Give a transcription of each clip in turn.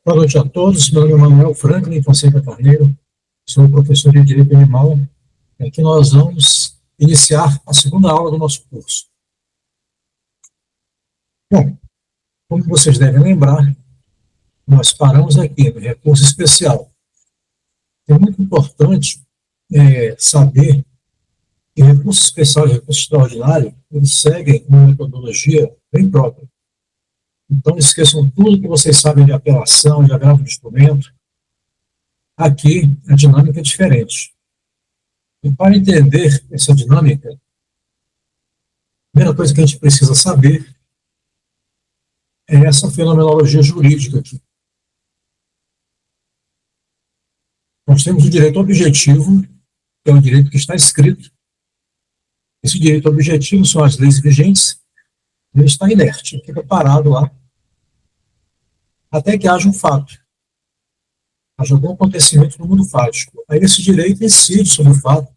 Boa noite a todos. Meu nome é Manuel Franklin Fonseca Carneiro, sou professor de Direito Animal. Aqui nós vamos iniciar a segunda aula do nosso curso. Bom, como vocês devem lembrar, nós paramos aqui no recurso especial. É muito importante saber que recurso especial e recurso extraordinário, eles seguem uma metodologia bem própria. Então, esqueçam tudo que vocês sabem de apelação, de agravo de instrumento. Aqui, a dinâmica é diferente. E para entender essa dinâmica, a primeira coisa que a gente precisa saber é essa fenomenologia jurídica aqui. Nós temos o direito objetivo, que é um direito que está escrito. Esse direito objetivo são as leis vigentes, ele está inerte, ele fica parado lá, até que haja um fato, haja algum acontecimento no mundo fático. Aí esse direito incide sobre o fato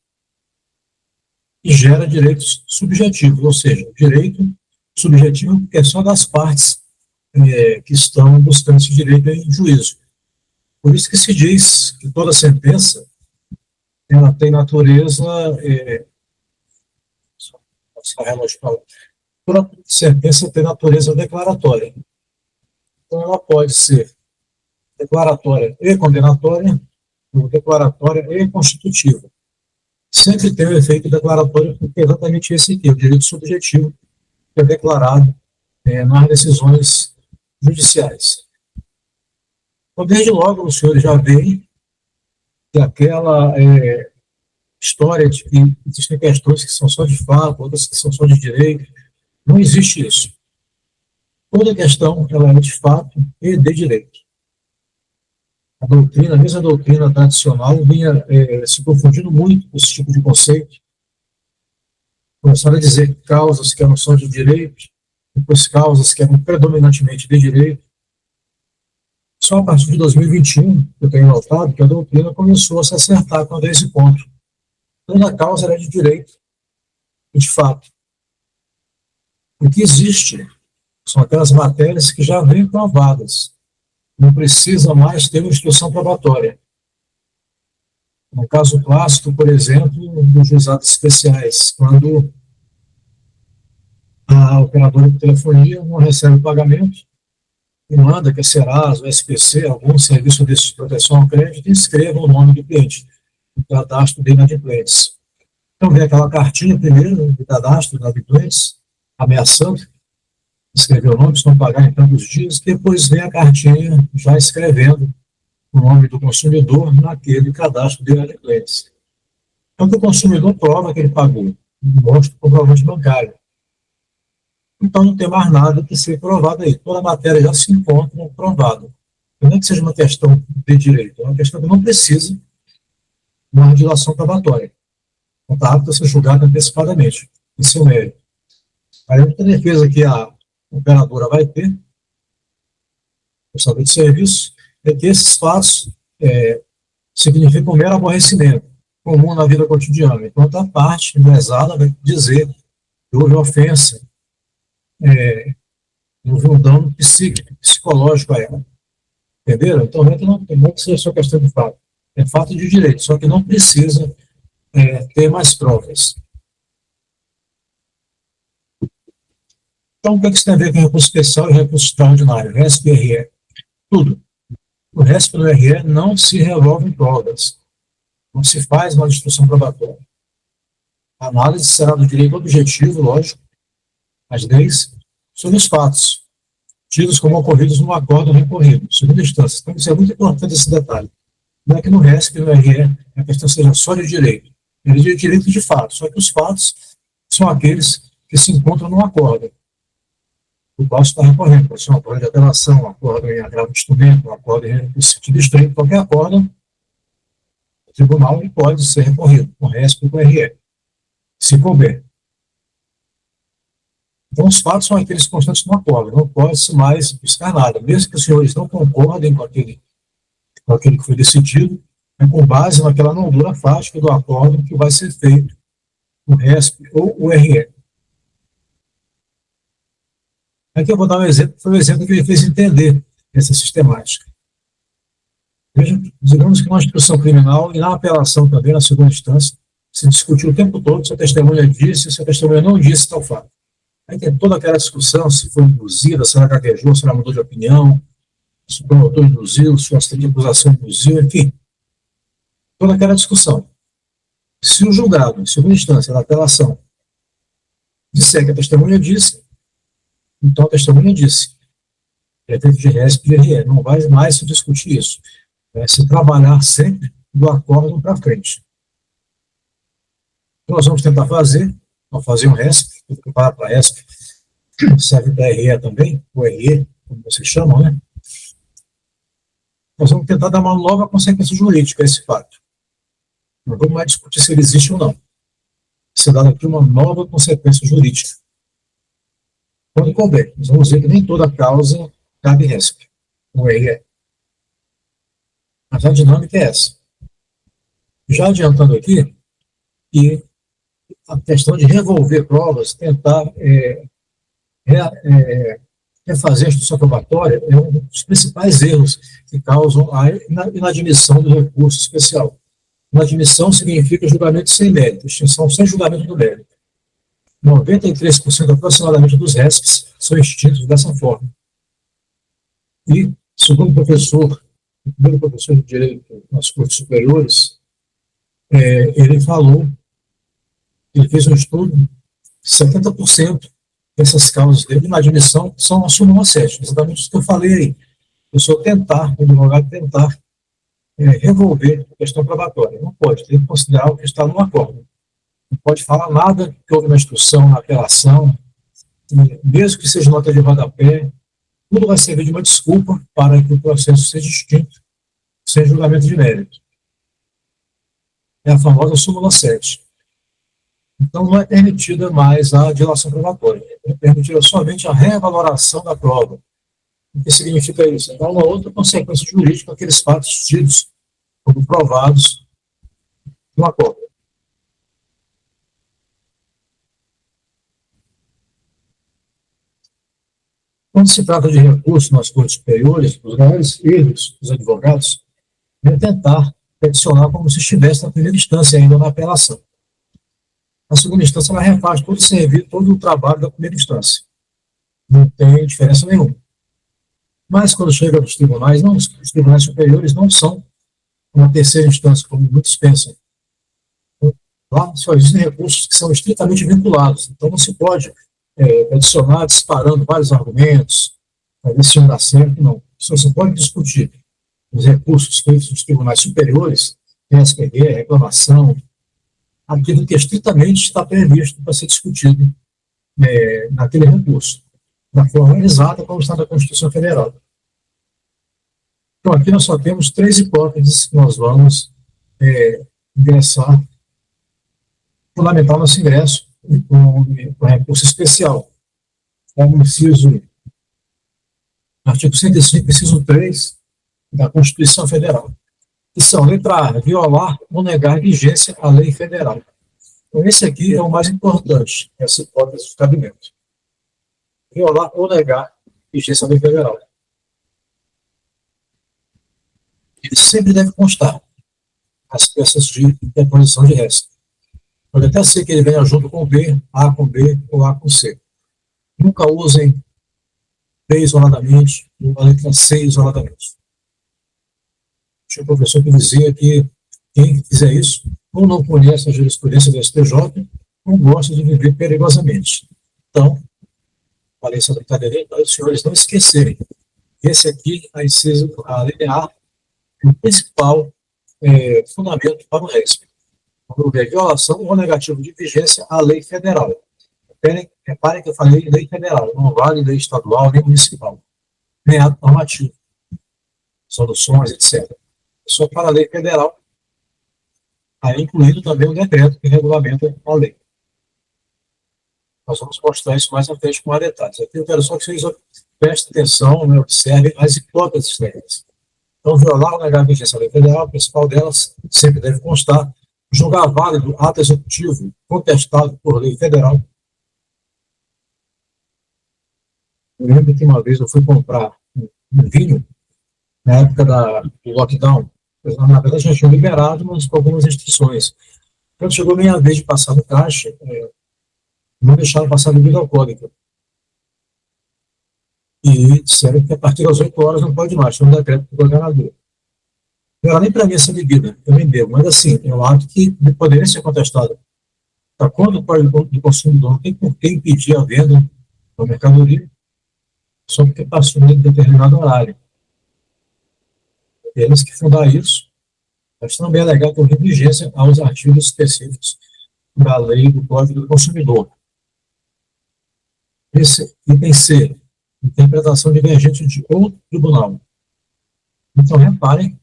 e gera direitos subjetivos, ou seja, direito subjetivo que é só das partes que estão buscando esse direito em juízo. Por isso que se diz que toda sentença ela tem natureza toda sentença tem natureza declaratória. Então ela pode ser declaratória e condenatória, ou declaratória e constitutiva. Sempre tem o efeito declaratório, porque é exatamente esse aqui, o direito subjetivo, que é declarado nas decisões judiciais. Então, desde logo, os senhores já veem que aquela história de que existem questões que são só de fato, outras que são só de direito, não existe isso. Toda questão ela é de fato e de direito. A doutrina, a mesma doutrina tradicional, vinha se confundindo muito com esse tipo de conceito. Começaram a dizer causas que eram só de direito, depois causas que eram predominantemente de direito. Só a partir de 2021, eu tenho notado que a doutrina começou a se acertar quando é esse ponto. Toda causa era de direito, e de fato. O que existe são aquelas matérias que já vêm provadas. Não precisa mais ter uma instrução probatória. No caso clássico, por exemplo, dos juizados especiais, quando a operadora de telefonia não recebe o pagamento e manda que a Serasa, o SPC, algum serviço de proteção ao crédito, inscreva o nome do cliente, o cadastro de inadimplentes. Então vem aquela cartinha primeiro de cadastro de inadimplentes, ameaçando escrever o nome, se não pagar em tantos dias, depois vem a cartinha já escrevendo o nome do consumidor naquele cadastro de inadimplentes. Então, o consumidor prova que ele pagou, mostra o comprovante bancário. Então, não tem mais nada que ser provado aí. Toda a matéria já se encontra provada. Não é que seja uma questão de direito, é uma questão que não precisa de uma dilação probatória. Então, está apto a ser julgado antecipadamente, em seu mérito. A única defesa que a operadora vai ter, prestador de serviço, é que esses fatos significam um mero aborrecimento comum na vida cotidiana, enquanto a parte lesada vai dizer que houve ofensa, houve um dano psíquico, psicológico a ela. Entenderam? Então, não tem que ser só questão de fato. É fato de direito, só que não precisa ter mais provas. Então, o que isso tem a ver com recurso especial e recurso extraordinário? RESP e RE. Tudo. O RESP e o RE não se resolvem provas. Não se faz uma instrução probatória. A análise será do direito objetivo, lógico, as leis, sobre os fatos, tidos como ocorridos no acordo recorrido, segunda instância. Então, isso é muito importante, esse detalhe. Não é que no RESP e no RE a questão seja só de direito. É de direito de fato, só que os fatos são aqueles que se encontram no acordo, o qual está recorrendo. Pode ser um acordo de apelação, um acordo em agravo de instrumento, um acordo em sentido estreito, qualquer acordo, o tribunal pode ser recorrido, com RESP e com RE, se couber. Então, os fatos são aqueles constantes no acordo, não pode-se mais buscar nada, mesmo que os senhores não concordem com aquele que foi decidido, é com base naquela moldura fática do acordo que vai ser feito o RESP ou o RE. Aqui eu vou dar um exemplo, foi o exemplo que ele fez entender essa sistemática. Veja, digamos que na instrução criminal e na apelação também, na segunda instância, se discutiu o tempo todo se a testemunha disse, se a testemunha não disse tal fato. Aí tem toda aquela discussão se foi induzida, se ela gaguejou, se ela mudou de opinião, se o promotor induziu, se o assistente de acusação induziu, enfim. Toda aquela discussão. Se o julgado, em segunda instância, na apelação, disser que a testemunha disse, então a testemunha disse. É feito de RESP e de RE. Não vai mais se discutir isso. Vai se trabalhar sempre do acórdão para frente. Nós vamos tentar fazer um RESP, vou preparar para RESP, serve para RE também, ou RE, como vocês chamam, né? Nós vamos tentar dar uma nova consequência jurídica a esse fato. Não vamos mais discutir se ele existe ou não. Vai ser dada aqui uma nova consequência jurídica. Quando couber, nós vamos ver que nem toda causa cabe RESP, ou RE. Mas a dinâmica é essa. Já adiantando aqui, que a questão de revolver provas, tentar refazer a instrução probatória é um dos principais erros que causam a inadmissão do recurso especial. Inadmissão significa julgamento sem mérito, extinção sem julgamento do mérito. 93% aproximadamente dos RESPs são extintos dessa forma. E, segundo o primeiro professor de Direito nas Cortes Superiores, ele falou, ele fez um estudo, 70% dessas causas de inadmissão são a súmula 7, exatamente isso que eu falei aí. O advogado tentar revolver a questão probatória. Não pode, tem que considerar o que está no acordo. Não pode falar nada que houve na instrução, na apelação, mesmo que seja nota de rodapé, tudo vai servir de uma desculpa para que o processo seja extinto, sem julgamento de mérito. É a famosa súmula 7. Então, não é permitida mais a dilação probatória. É permitida somente a revaloração da prova. O que significa isso? Então, uma outra consequência jurídica aqueles fatos tidos como provados no acordo. Quando se trata de recurso nas cortes superiores, os maiores erros dos advogados é tentar peticionar como se estivesse na primeira instância, ainda na apelação. Na segunda instância, ela refaz todo o serviço, todo o trabalho da primeira instância. Não tem diferença nenhuma. Mas, quando chega aos tribunais, os tribunais superiores não são uma terceira instância, como muitos pensam. Lá só existem recursos que são estritamente vinculados. Então, não se pode adicionar disparando vários argumentos, para ver se um dá certo, não. Só se pode discutir os recursos feitos nos tribunais superiores, SPG, reclamação, aquilo que estritamente está previsto para ser discutido naquele recurso, da forma exata como está na Constituição Federal. Então, aqui nós só temos 3 hipóteses que nós vamos ingressar, fundamental nosso ingresso com recurso especial. Como inciso, artigo 105, inciso 3 da Constituição Federal. Que são, letra A, violar ou negar vigência à lei federal. Então, esse aqui é o mais importante, essa hipótese de cabimento. Violar ou negar vigência à lei federal. Ele sempre deve constar as peças de interposição de resto. Pode até ser que ele venha junto com B, A com B ou A com C. Nunca usem B isoladamente ou a letra C isoladamente. Tinha um professor que dizia que quem fizer isso ou não conhece a jurisprudência do STJ ou gosta de viver perigosamente. Então, falei essa brincadeira para os senhores não esquecerem. Esse aqui, a linha A, é o principal fundamento para o RESP. Quando houver violação ou negativo de vigência à lei federal. Reparem que eu falei lei federal, não vale lei estadual nem municipal, nem ato normativo, soluções, etc. Só para a lei federal, aí incluindo também o decreto que regulamenta a lei. Nós vamos mostrar isso mais à frente com mais detalhes. Aqui eu quero só que vocês prestem atenção, né, observem as hipóteses delas. Então, violar ou negar a vigência da lei federal, a principal delas sempre deve constar: julgar válido ato executivo contestado por lei federal. Eu lembro que uma vez eu fui comprar um vinho, na época do lockdown, Na verdade, já tinham liberado, mas com algumas restrições. Quando chegou a minha vez de passar no caixa, não deixaram passar bebida alcoólica. E disseram que a partir das 8 horas não pode mais, foi um decreto do governador. Não era nem para mim essa bebida, eu nem bebo, mas assim, é um ato que poderia ser contestado. Para quando o Código do Consumidor não tem por que impedir a venda da mercadoria, só porque passou em determinado horário. Eles que fundar isso, mas também é legal com vigência aos artigos específicos da lei do Código do Consumidor. Esse item C, interpretação divergente de outro tribunal. Então, reparem,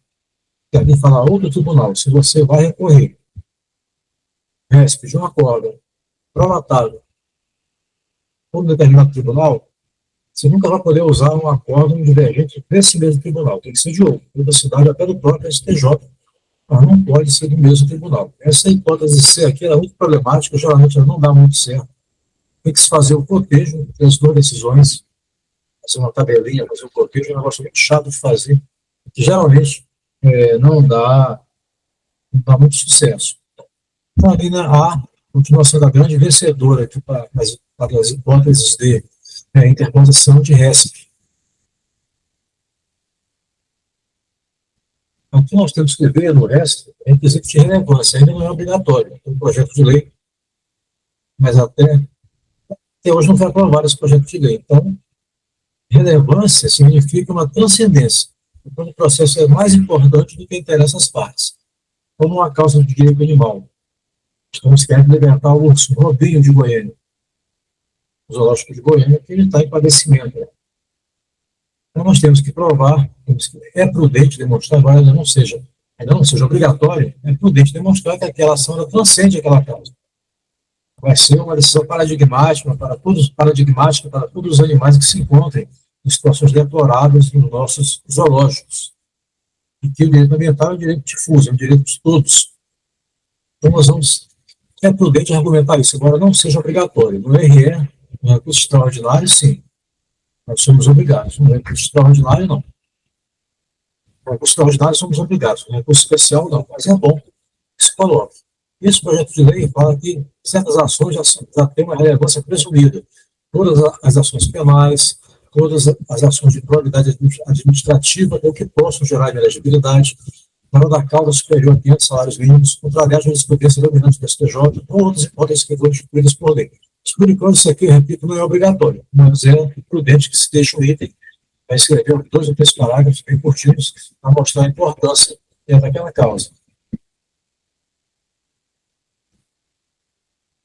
que alguém fala outro tribunal, se você vai recorrer, pedir um acordo provatável por um determinado tribunal, você nunca vai poder usar um acordo divergente desse mesmo tribunal. Tem que ser de outro, da cidade até do próprio STJ, mas não pode ser do mesmo tribunal. Essa hipótese C aqui era muito problemática, geralmente ela não dá muito certo. Tem que se fazer o cotejo entre as duas decisões, fazer uma tabelinha, fazer um cotejo, é um negócio muito chato de fazer, que geralmente não dá muito sucesso. Então, a linha A continua sendo a grande vencedora aqui para as hipóteses de interposição de RESP. Aqui nós temos que ver no RESP requisito de relevância, ainda não é obrigatório, é um projeto de lei, mas até hoje não foi aprovado esse projeto de lei. Então, relevância significa uma transcendência. Então, o processo é mais importante do que interessa às partes, como uma causa de direito animal. Estamos querendo libertar o urso Robinho de Goiânia, o zoológico de Goiânia, que ele está em padecimento. Então, nós temos que provar, é prudente demonstrar, agora ainda não seja obrigatório, é prudente demonstrar que aquela ação ela transcende aquela causa. Vai ser uma decisão paradigmática para todos os animais que se encontrem em situações deploráveis nos nossos zoológicos. E que o direito ambiental é um direito difuso, é um direito de todos. Então, é prudente argumentar isso, embora não seja obrigatório. No RE, no recurso extraordinário, sim. Nós somos obrigados. No recurso extraordinário, não. No recurso extraordinário, somos obrigados. No recurso especial, não. Mas é bom que se coloque. Esse projeto de lei fala que certas ações já têm uma relevância presumida. Todas as ações penais, todas as ações de probidade administrativa ou que possam gerar inelegibilidade, para da causa superior a 500 salários mínimos, contrariar a jurisprudência dominante do STJ ou outras hipóteses que foram instituídas por lei. Por enquanto, isso aqui, eu repito, não é obrigatório, mas é prudente que se deixe um item para escrever 2 ou 3 parágrafos bem curtinhos para mostrar a importância daquela causa.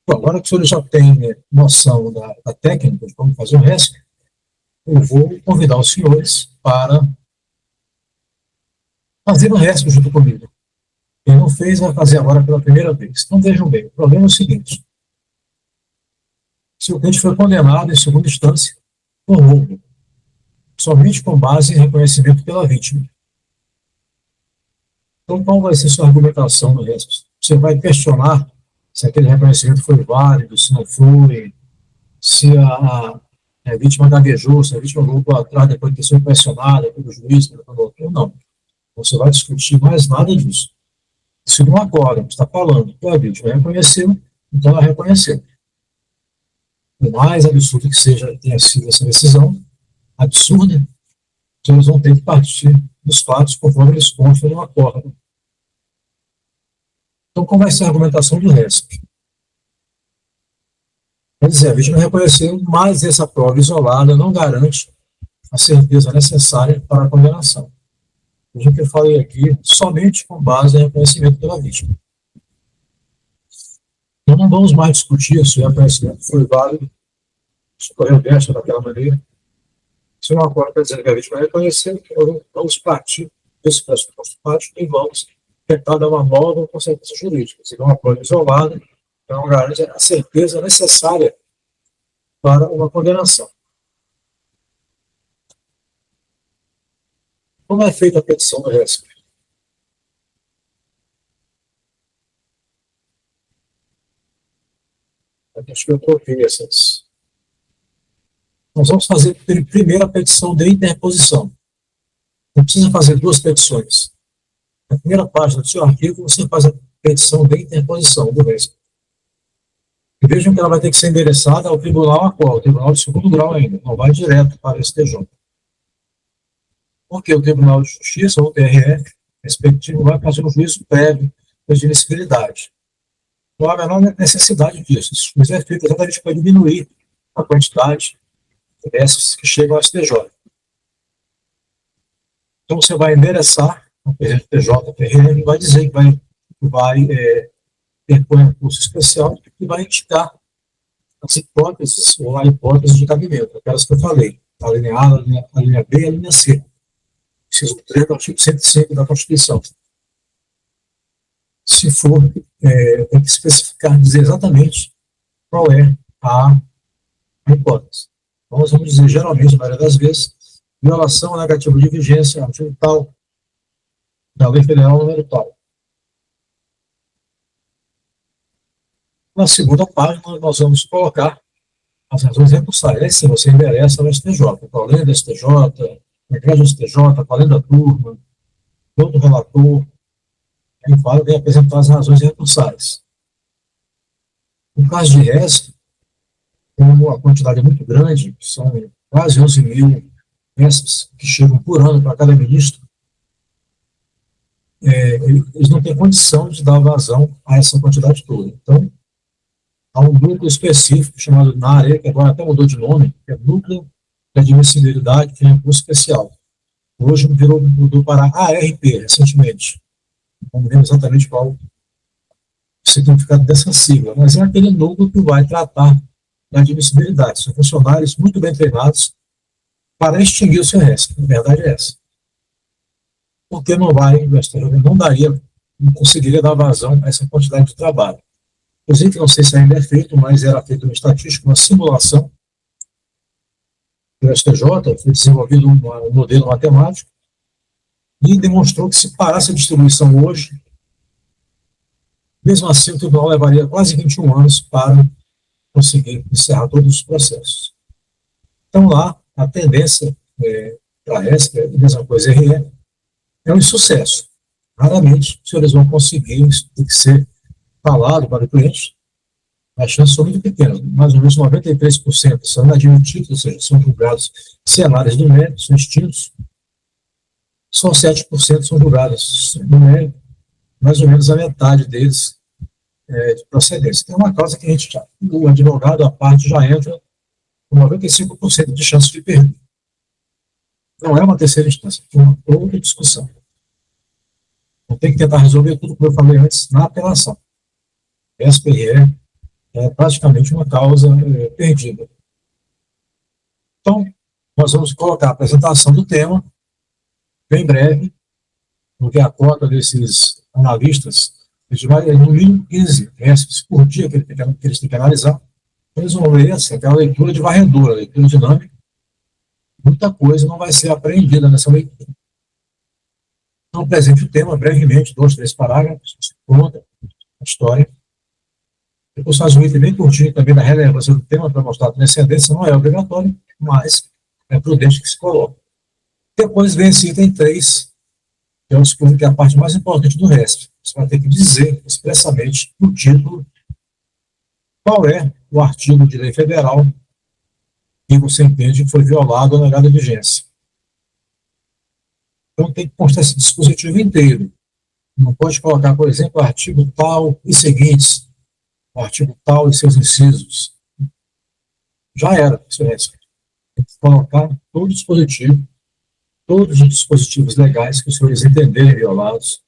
Bom, agora que o senhor já tem noção da técnica de como fazer o RESP, eu vou convidar os senhores para fazer o RESP junto comigo. Quem não fez, vai fazer agora pela primeira vez. Então, vejam bem, o problema é o seguinte. Se o cliente foi condenado em segunda instância por roubo, somente com base em reconhecimento pela vítima. Então, qual vai ser sua argumentação no RESP? Você vai questionar se aquele reconhecimento foi válido, se não foi, se a vítima gaguejou, se a vítima voltou atrás depois de ter sido pressionada pelo juiz, pelo promotor, não. Você vai discutir mais nada disso. Isso não agora, está falando que a vítima reconheceu, então ela reconheceu. Por mais absurdo que tenha sido essa decisão, absurda, eles vão ter que partir dos fatos conforme eles constam no acordo. Então, qual vai ser a argumentação do RESP? Quer dizer, a vítima reconheceu, mas essa prova isolada não garante a certeza necessária para a condenação. O que eu falei aqui, somente com base em reconhecimento pela vítima. Então, não vamos mais discutir se o reconhecimento foi válido, se ocorreu desta ou daquela maneira. Se não acordo para dizer que a vítima reconheceu, vamos partir desse pressuposto prático e vamos tentar dar uma nova consequência jurídica. Se não uma prova isolada, então garante a certeza necessária para uma condenação. Como é feita a petição do RESP? Acho que eu troquei essas. Nós vamos fazer primeiro a petição de interposição. Não precisa fazer 2 petições. Na primeira página do seu arquivo, você faz a petição de interposição do RESP. E vejam que ela vai ter que ser endereçada ao tribunal a qual? O tribunal de segundo grau ainda, não vai direto para o STJ. Porque o Tribunal de Justiça, ou o TRF, respectivo, vai fazer um juízo prévio de admissibilidade. Não há a menor necessidade disso. Esse juízo é feito exatamente para diminuir a quantidade dessas que chegam ao STJ. Então, você vai endereçar o PJ, TRF, e vai dizer que vai ter um curso especial que vai indicar as hipóteses, ou a hipótese de cabimento, aquelas que eu falei, a linha A, a linha B e a linha C. Inciso 3 do artigo 105 da Constituição. Se for, tem que especificar, dizer exatamente qual é a hipótese. Então, nós vamos dizer, geralmente, na maioria das vezes, violação negativa de vigência, artigo tal, da Lei Federal número tal. Na segunda página, nós vamos colocar as razões recursárias. Aí sim, você endereça no STJ, qual além do STJ, regra do STJ, qual além da turma, todo relator, quem fala tem que apresentar as razões recursárias. No caso de RESP, como a quantidade é muito grande, são quase 11 mil RESPs que chegam por ano para cada ministro, eles não têm condição de dar vazão a essa quantidade toda. Então, há um núcleo específico chamado NARE, que agora até mudou de nome, que é Núcleo de Admissibilidade de Recurso Especial. Hoje mudou para ARP, recentemente. Não lembro exatamente qual o significado dessa sigla, mas é aquele núcleo que vai tratar da admissibilidade. São funcionários muito bem treinados para extinguir o seu RESP. A verdade é essa. Porque não conseguiria dar vazão a essa quantidade de trabalho. Inclusive, não sei se ainda é feito, mas era feita uma estatística, uma simulação pelo STJ, foi desenvolvido um modelo matemático e demonstrou que se parasse a distribuição hoje, mesmo assim o tribunal levaria quase 21 anos para conseguir encerrar todos os processos. Então lá, a tendência para a RESP, a mesma coisa RE, é um insucesso. Raramente os senhores vão conseguir, isso tem que ser falado para o cliente, as chances são muito pequenas, mais ou menos 93% são inadmitidos, ou seja, são julgados sem análise do mérito, são extintos, só 7% são julgados no mérito, mais ou menos a metade deles de procedência. Tem uma causa que a gente, o advogado, a parte já entra com 95% de chance de perder. Não é uma terceira instância, é uma outra discussão. Então tem que tentar resolver tudo, como eu falei antes, na apelação. SPRE é praticamente uma causa perdida. Então, nós vamos colocar a apresentação do tema, bem breve, porque a cota desses analistas, eles vai no mínimo 15 RESPs por dia que eles têm que analisar. Eles vão ler aquela leitura de varredura, leitura dinâmica. Muita coisa não vai ser apreendida nessa leitura. Então, apresente o tema brevemente, 2, 3 parágrafos, você conta a história. Depois faz um item bem curtinho também da relevância do tema para mostrar a transcendência, não é obrigatório, mas é prudente que se coloque. Depois vem esse item 3, que é a parte mais importante do RESP. Você vai ter que dizer expressamente no título qual é o artigo de lei federal que você entende que foi violado ou negado a vigência. Então tem que constar esse dispositivo inteiro. Não pode colocar, por exemplo, artigo tal e seguintes, o artigo tal e seus incisos. Já era, isso é. Tem que colocar todo o dispositivo, todos os dispositivos legais que os senhores entenderem violados,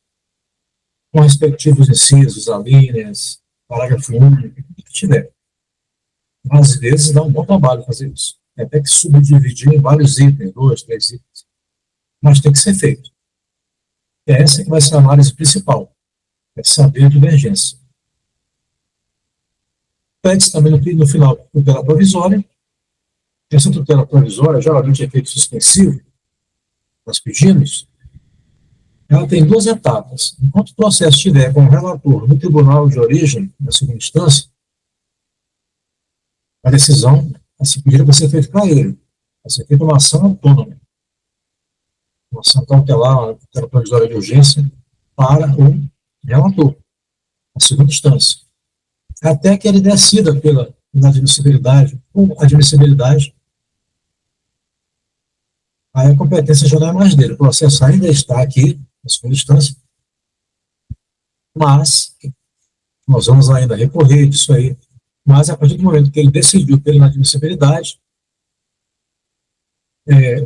com respectivos incisos, alíneas, parágrafo único, o que tiver. Às vezes dá um bom trabalho fazer isso. Tem até que subdividir em vários itens, 2, 3 itens. Mas tem que ser feito. É essa que vai ser a análise principal. É saber a divergência. Pede-se também no final tutela provisória. Essa tutela provisória, geralmente é efeito suspensivo, nós pedimos, ela tem 2 etapas. Enquanto o processo estiver com o relator no tribunal de origem, na segunda instância, a decisão a ser pedida vai ser feita para ele. Vai ser feita uma ação autônoma. Uma ação cautelar, uma tutela provisória de urgência, para o relator, a segunda instância, até que ele decida pela inadmissibilidade ou admissibilidade. Aí a competência já não é mais dele. O processo ainda está aqui, na segunda instância, mas nós vamos ainda recorrer disso aí. Mas a partir do momento que ele decidiu pela inadmissibilidade,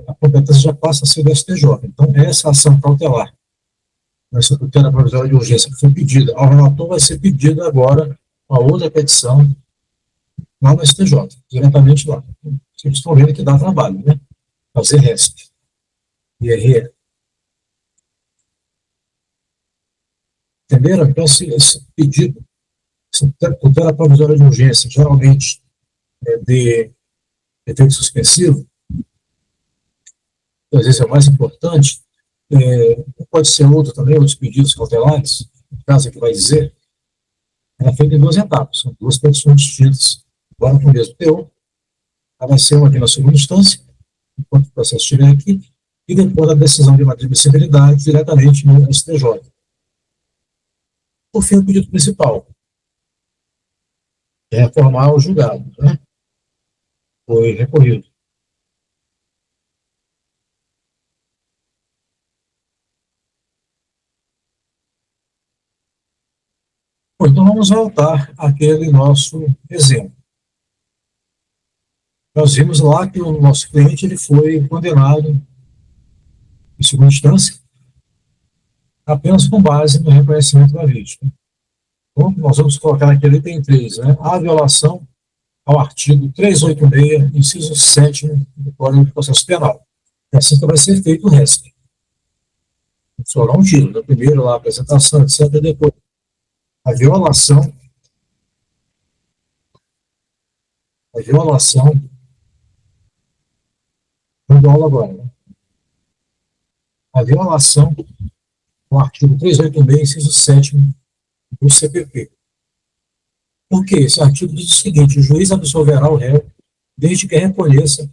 a competência já passa a ser do STJ. Então, essa ação cautelar, essa tutela provisória de urgência que foi pedida ao relator, vai ser pedida agora uma outra petição lá no STJ, diretamente lá. Vocês estão vendo que dá trabalho, né? Fazer RESP. IRE. Entenderam? Então, esse pedido, essa tutela provisória de urgência, geralmente é de efeito suspensivo, às vezes é o mais importante, pode ser outro também, outros pedidos cautelares, no caso aqui vai dizer, ela é feita em duas etapas, são duas petições distintas, agora com o mesmo teor, ela vai ser uma aqui na segunda instância, enquanto o processo estiver aqui, e depois a decisão de inadmissibilidade diretamente no STJ. Por fim, o pedido principal, é reformar o julgado, né? Foi recorrido. Bom, então vamos voltar àquele nosso exemplo. Nós vimos lá que o nosso cliente ele foi condenado em segunda instância apenas com base no reconhecimento da vítima. Então, nós vamos colocar aqui ali, tem três, né? A violação ao artigo 386, inciso 7º do Código de Processo Penal. É assim que vai ser feito o resto. Só dá um tiro, né? Primeiro lá a apresentação, etc. Depois a violação vamos aula agora, né? A violação ao artigo 386, inciso 7º do CPP. Porque esse artigo diz o seguinte: o juiz absolverá o réu desde que reconheça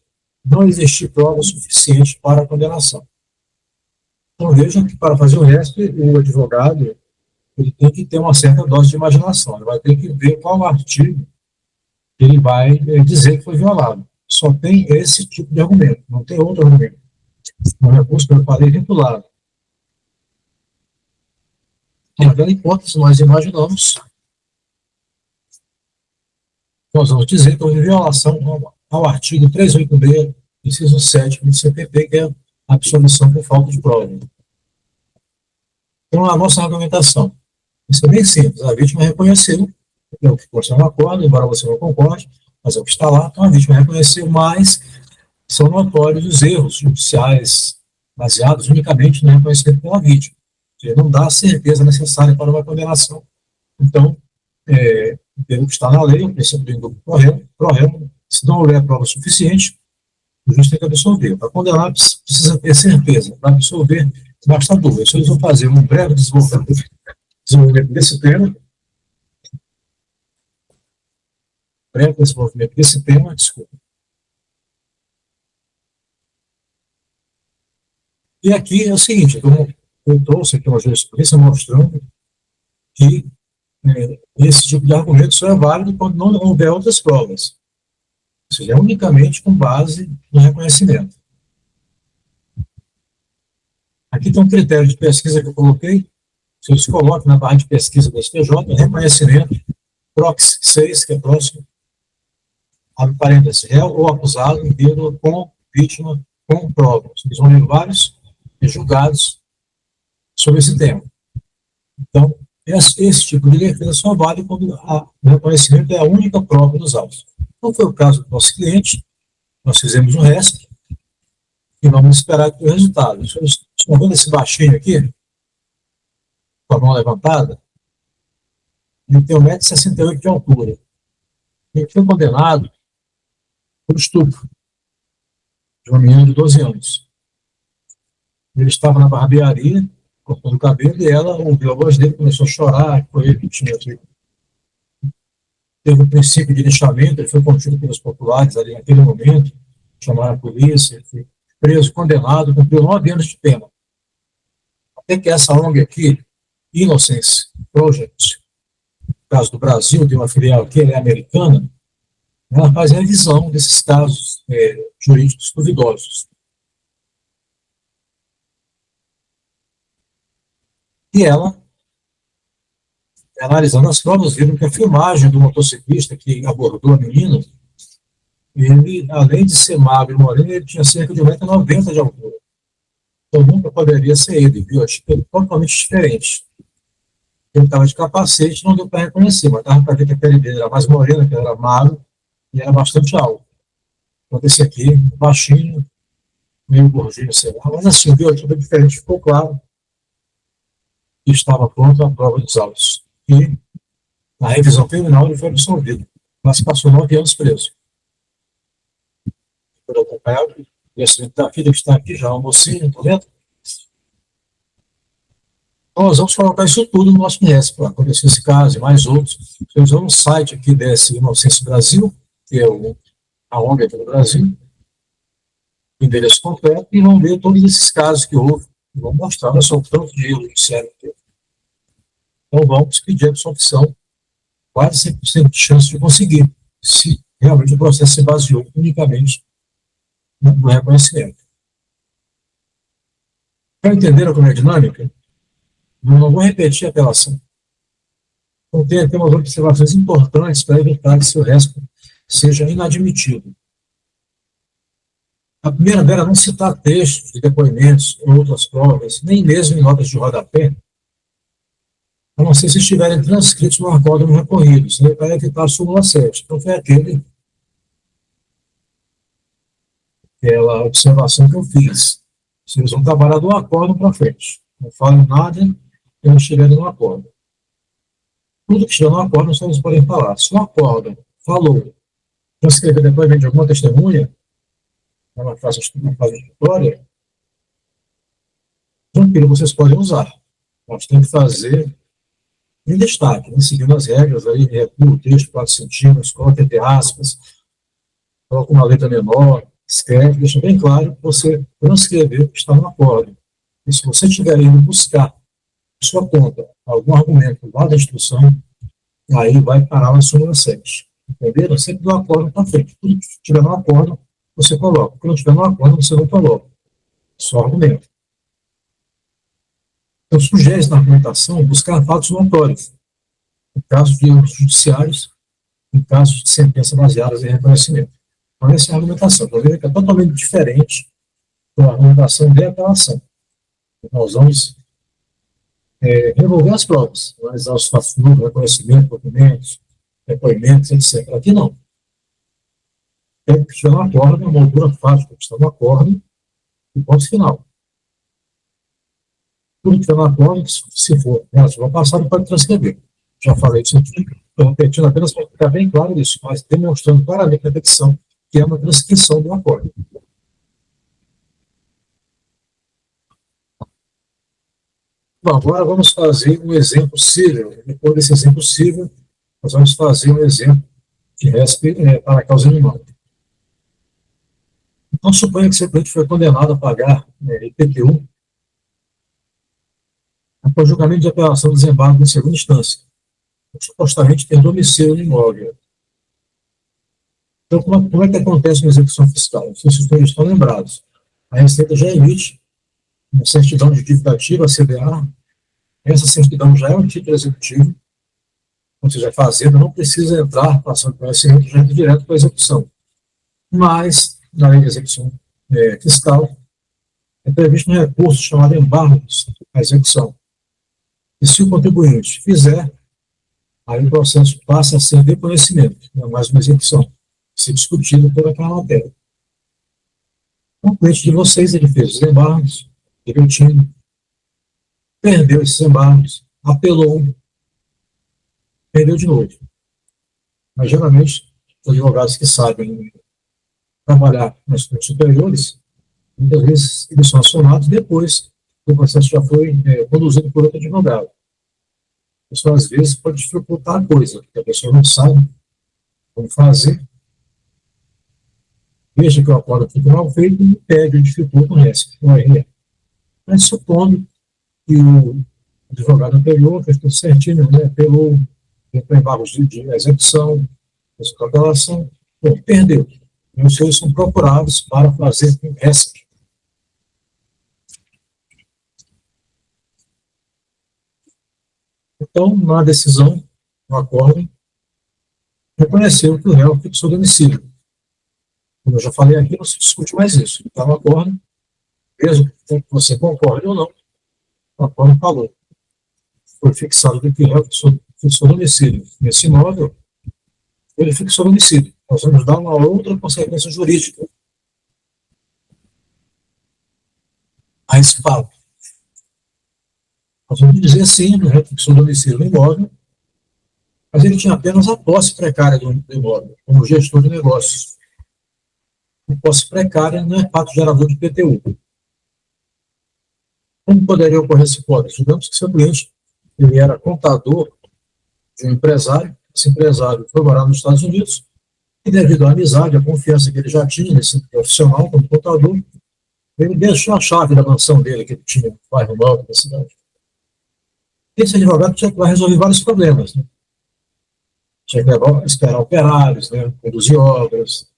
não existir prova suficiente para a condenação. Então vejam que para fazer o resto, o advogado ele tem que ter uma certa dose de imaginação, ele vai ter que ver qual artigo ele vai dizer que foi violado. Só tem esse tipo de argumento, não tem outro argumento. O recurso que eu falei vinculado. Naquela hipótese, nós imaginamos, nós vamos dizer que houve violação ao artigo 386, inciso 7 do CPP, que é a absolvição por falta de prova. Então, a nossa argumentação, isso é bem simples, a vítima reconheceu, é o que consta no acordo, embora você não concorde, mas é o que está lá, então a vítima reconheceu, mas são notórios os erros judiciais baseados unicamente no reconhecimento pela vítima. Não dá a certeza necessária para uma condenação. Então, pelo que está na lei, o princípio do indúbio pro réu, se não houver prova suficiente, o juiz tem que absolver. Para condenar, precisa ter certeza. Para absolver, basta dúvida. Então, eles vão fazer um breve desenvolvimento desse tema. Breve desenvolvimento desse tema, desculpa. E aqui é o seguinte, eu trouxe aqui uma jurisprudência mostrando que esse tipo de argumento só é válido quando não houver outras provas. Ou seja, é unicamente com base no reconhecimento. Aqui tem um critério de pesquisa que eu coloquei. Vocês colocam na barra de pesquisa do STJ, reconhecimento, PROX 6, que é próximo, abre parênteses, réu ou acusado, indivíduo com vítima com prova. Vocês vão ver vários julgados sobre esse tema. Então, esse tipo de defesa só vale quando o reconhecimento é a única prova dos autos. Não foi o caso do nosso cliente, nós fizemos um RESP e vamos esperar aqui o resultado. Estão vendo esse baixinho aqui, com a mão levantada? Ele tem 1,68 m de altura. Ele foi condenado por estupro de uma menina de 12 anos. Ele estava na barbearia, cortando o cabelo, e ela ouviu a voz dele, começou a chorar, foi ele que tinha aqui. Teve um princípio de lixamento, ele foi contido pelos populares ali naquele momento, chamaram a polícia, ele foi preso, condenado, cumpriu 9 anos de pena. Até que essa ONG aqui, Innocence Project, no caso do Brasil, tem uma filial que é americana, ela faz revisão desses casos jurídicos duvidosos. E ela, analisando as provas, viram que a filmagem do motociclista que abordou a menina, ele, além de ser magro e moreno, ele tinha cerca de 1,90 m de altura. Então nunca poderia ser ele, viu? Acho que é totalmente diferente. Ele estava de capacete, não deu para reconhecer, mas dava para ver que a pele dele era mais morena, que ele era magro e era bastante alto. Enquanto esse aqui, baixinho, meio gordinho, sei lá. Mas assim, viu? Tudo diferente, ficou claro que estava pronto a prova dos autos. E na revisão criminal ele foi absolvido, mas passou 9 anos preso. Foi acompanhado, e a filha que está aqui já, uma mocinha, tá vendo? Então, nós vamos colocar isso tudo no nosso MS, para acontecer esse caso e mais outros. Nós usamos um site aqui desse Inocência Brasil, que é a ONG aqui no Brasil, endereço completo, e vão ver todos esses casos que houve, e vão mostrar, olha só o tanto de erro judiciário que teve. Então, vamos pedir a sua opção, quase 100% de chance de conseguir, se realmente o processo se baseou unicamente no reconhecimento. Para entender como é a dinâmica, não vou repetir a apelação. Então, tem umas observações importantes para evitar que seu réu seja inadmitido. A primeira dela é não citar textos de depoimentos ou outras provas, nem mesmo em notas de rodapé, a não ser se estiverem transcritos no acórdão recorrido, para evitar a súmula 7. Então, foi aquela observação que eu fiz. Vocês vão trabalhar do acórdão para frente. Não falam nada que não estiver no acórdão. Tudo que estiver no acórdão, só eles podem falar. Se o acórdão falou, transcrever depoimento de alguma testemunha, na fase de história, tranquilo, vocês podem usar. Nós temos que fazer em destaque, né, seguindo as regras, aí, recuo o texto 4 centímetros, coloca entre aspas, coloca uma letra menor, escreve, deixa bem claro que você transcreveu o que está no acórdão. E se você estiver indo buscar em sua conta algum argumento lá da instrução, aí vai parar na súmula 7. Entenderam? Sempre do acórdão para frente. Tudo que estiver no acórdão, você coloca. Quando estiver no acórdão, você não coloca. Só argumento. Então, sugere na argumentação buscar fatos notórios, em casos de erros judiciários, em casos de sentença baseadas em reconhecimento. Então, essa é a argumentação. Então, veja que é totalmente diferente da argumentação de apelação. Nós vamos revolver as provas, analisar os fatos novos, reconhecimento, documentos, depoimentos, etc. Aqui não. Tem que estiver no acórdão, uma moldura fática que está no acórdão, e ponto final. Tudo que está no acórdão, se for relativo ao passado, pode transcrever. Já falei isso aqui, estou repetindo apenas para ficar bem claro isso, mas demonstrando claramente a repetição, que é uma transcrição do acórdão. Bom, agora vamos fazer um exemplo civil. Depois desse exemplo civil, nós vamos fazer um exemplo de RESP para a causa animal. Então, suponha que seu cliente foi condenado a pagar IPTU após julgamento de apelação do desembargo em segunda instância, supostamente tem domicílio no imóvel. Então, como é que acontece na execução fiscal? Vocês estão lembrados. A Receita já emite uma certidão de dívida ativa, a CDA. Essa certidão já é um título executivo, ou seja, a Fazenda não precisa entrar passando por esse regime direto para a execução. Mas, na lei de execução fiscal, é previsto um recurso chamado embargo à execução. E se o contribuinte fizer, aí o processo passa a ser de conhecimento, não é mais uma execução, ser discutido por aquela matéria. O cliente de vocês, ele fez os embargos, direitinho, perdeu esses embargos, apelou, perdeu de novo. Mas, geralmente, os advogados que sabem trabalhar nas instituições superiores, muitas vezes eles são acionados depois que o processo já foi conduzido por outro advogado. Isso, às vezes, pode dificultar a coisa, porque a pessoa não sabe como fazer. Veja que o acordo fica mal feito e pede ou dificulta o resto. Mas, supondo que advogado anterior fez tudo certinho, né? Apelou, entrou em vários de execução, fez cautelação, bom, perdeu. E os seus são procurados para fazer com RESP. Então, na decisão, no acórdão, reconheceu que o réu fixou domicílio. Como eu já falei aqui, não se discute mais isso. Está no acórdão, mesmo que você concorde ou não, o acórdão falou. Foi fixado que o réu fixou domicílio. Nesse imóvel, ele fixou domicílio. Nós vamos dar uma outra consequência jurídica a esse fato. Nós vamos dizer sim, o réu fixou domicílio no imóvel, mas ele tinha apenas a posse precária do imóvel, como gestor de negócios. A posse precária não é fato gerador de PTU. Como poderia ocorrer esse hipótese? Digamos que seu cliente ele era contador de um empresário, esse empresário foi morar nos Estados Unidos, e devido à amizade, à confiança que ele já tinha nesse profissional como contador, ele deixou a chave da mansão dele, que ele tinha no bairro nobre da cidade. Esse advogado tinha que resolver vários problemas, né? Tinha que esperar operários, né? Conduzir obras.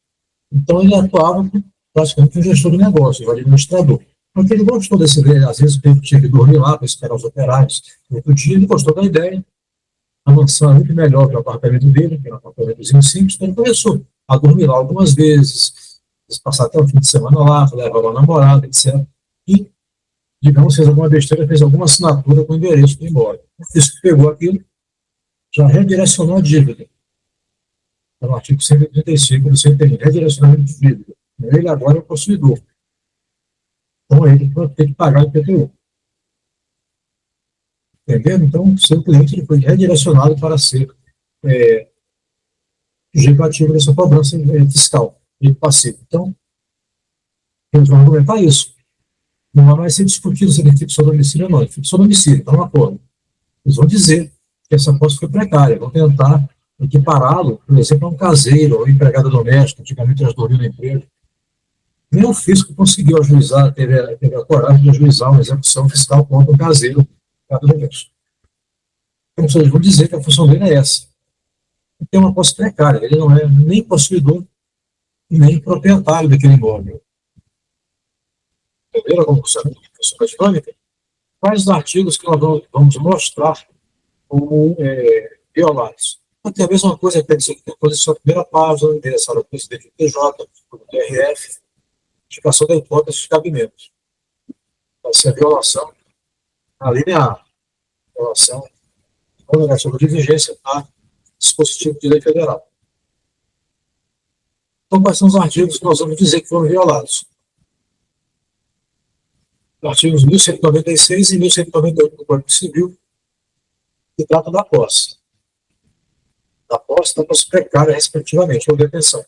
Então ele atuava praticamente um gestor de negócios, um administrador. Porque ele gostou dessa ideia, às vezes ele tinha que dormir lá para esperar os operários. No outro dia ele gostou da ideia, a mansão é muito melhor que o apartamento dele, que é um apartamentozinho simples, então ele começou a dormir lá algumas vezes, passar até o fim de semana lá, levar uma namorada, etc. E, digamos, fez alguma besteira, fez alguma assinatura com o endereço do imóvel. O fisco pegou aquilo, já redirecionou a dívida. É no artigo 135 do CNPq, redirecionamento de dívida. Ele agora é o possuidor. Então ele vai ter que pagar o IPTU. Entendeu? Então, o seu cliente ele foi redirecionado para ser sujeito ativo dessa cobrança fiscal e passivo. Então, eles vão argumentar isso. Não vai mais ser discutido se ele fixou domicílio ou não. Ele fixou domicílio, está no acordo. Eles vão dizer que essa posse foi precária, vão tentar equipará-lo, por exemplo, a um caseiro ou empregada doméstica, antigamente elas dormiam na empresa. Nem o fisco conseguiu ajuizar, teve a coragem de ajuizar uma execução fiscal contra o caseiro, empregado doméstico. Então, vocês vão dizer que a função dele é essa. Ele tem uma posse precária, ele não é nem possuidor, nem proprietário daquele imóvel. Entenderam como funciona a dinâmica? Quais os artigos que nós vamos mostrar como violados? Então, tem a mesma coisa que tem a posição da primeira página, endereçada ao presidente do TJ, do TRF, indicação da hipótese de cabimento. Vai ser a violação, a linha A, violação ou negativa de vigência a dispositivo de lei federal. Então, quais são os artigos que nós vamos dizer que foram violados? Os artigos 1196 e 1198 do Código Civil, que tratam da posse. Da posse precária, respectivamente, ou detenção.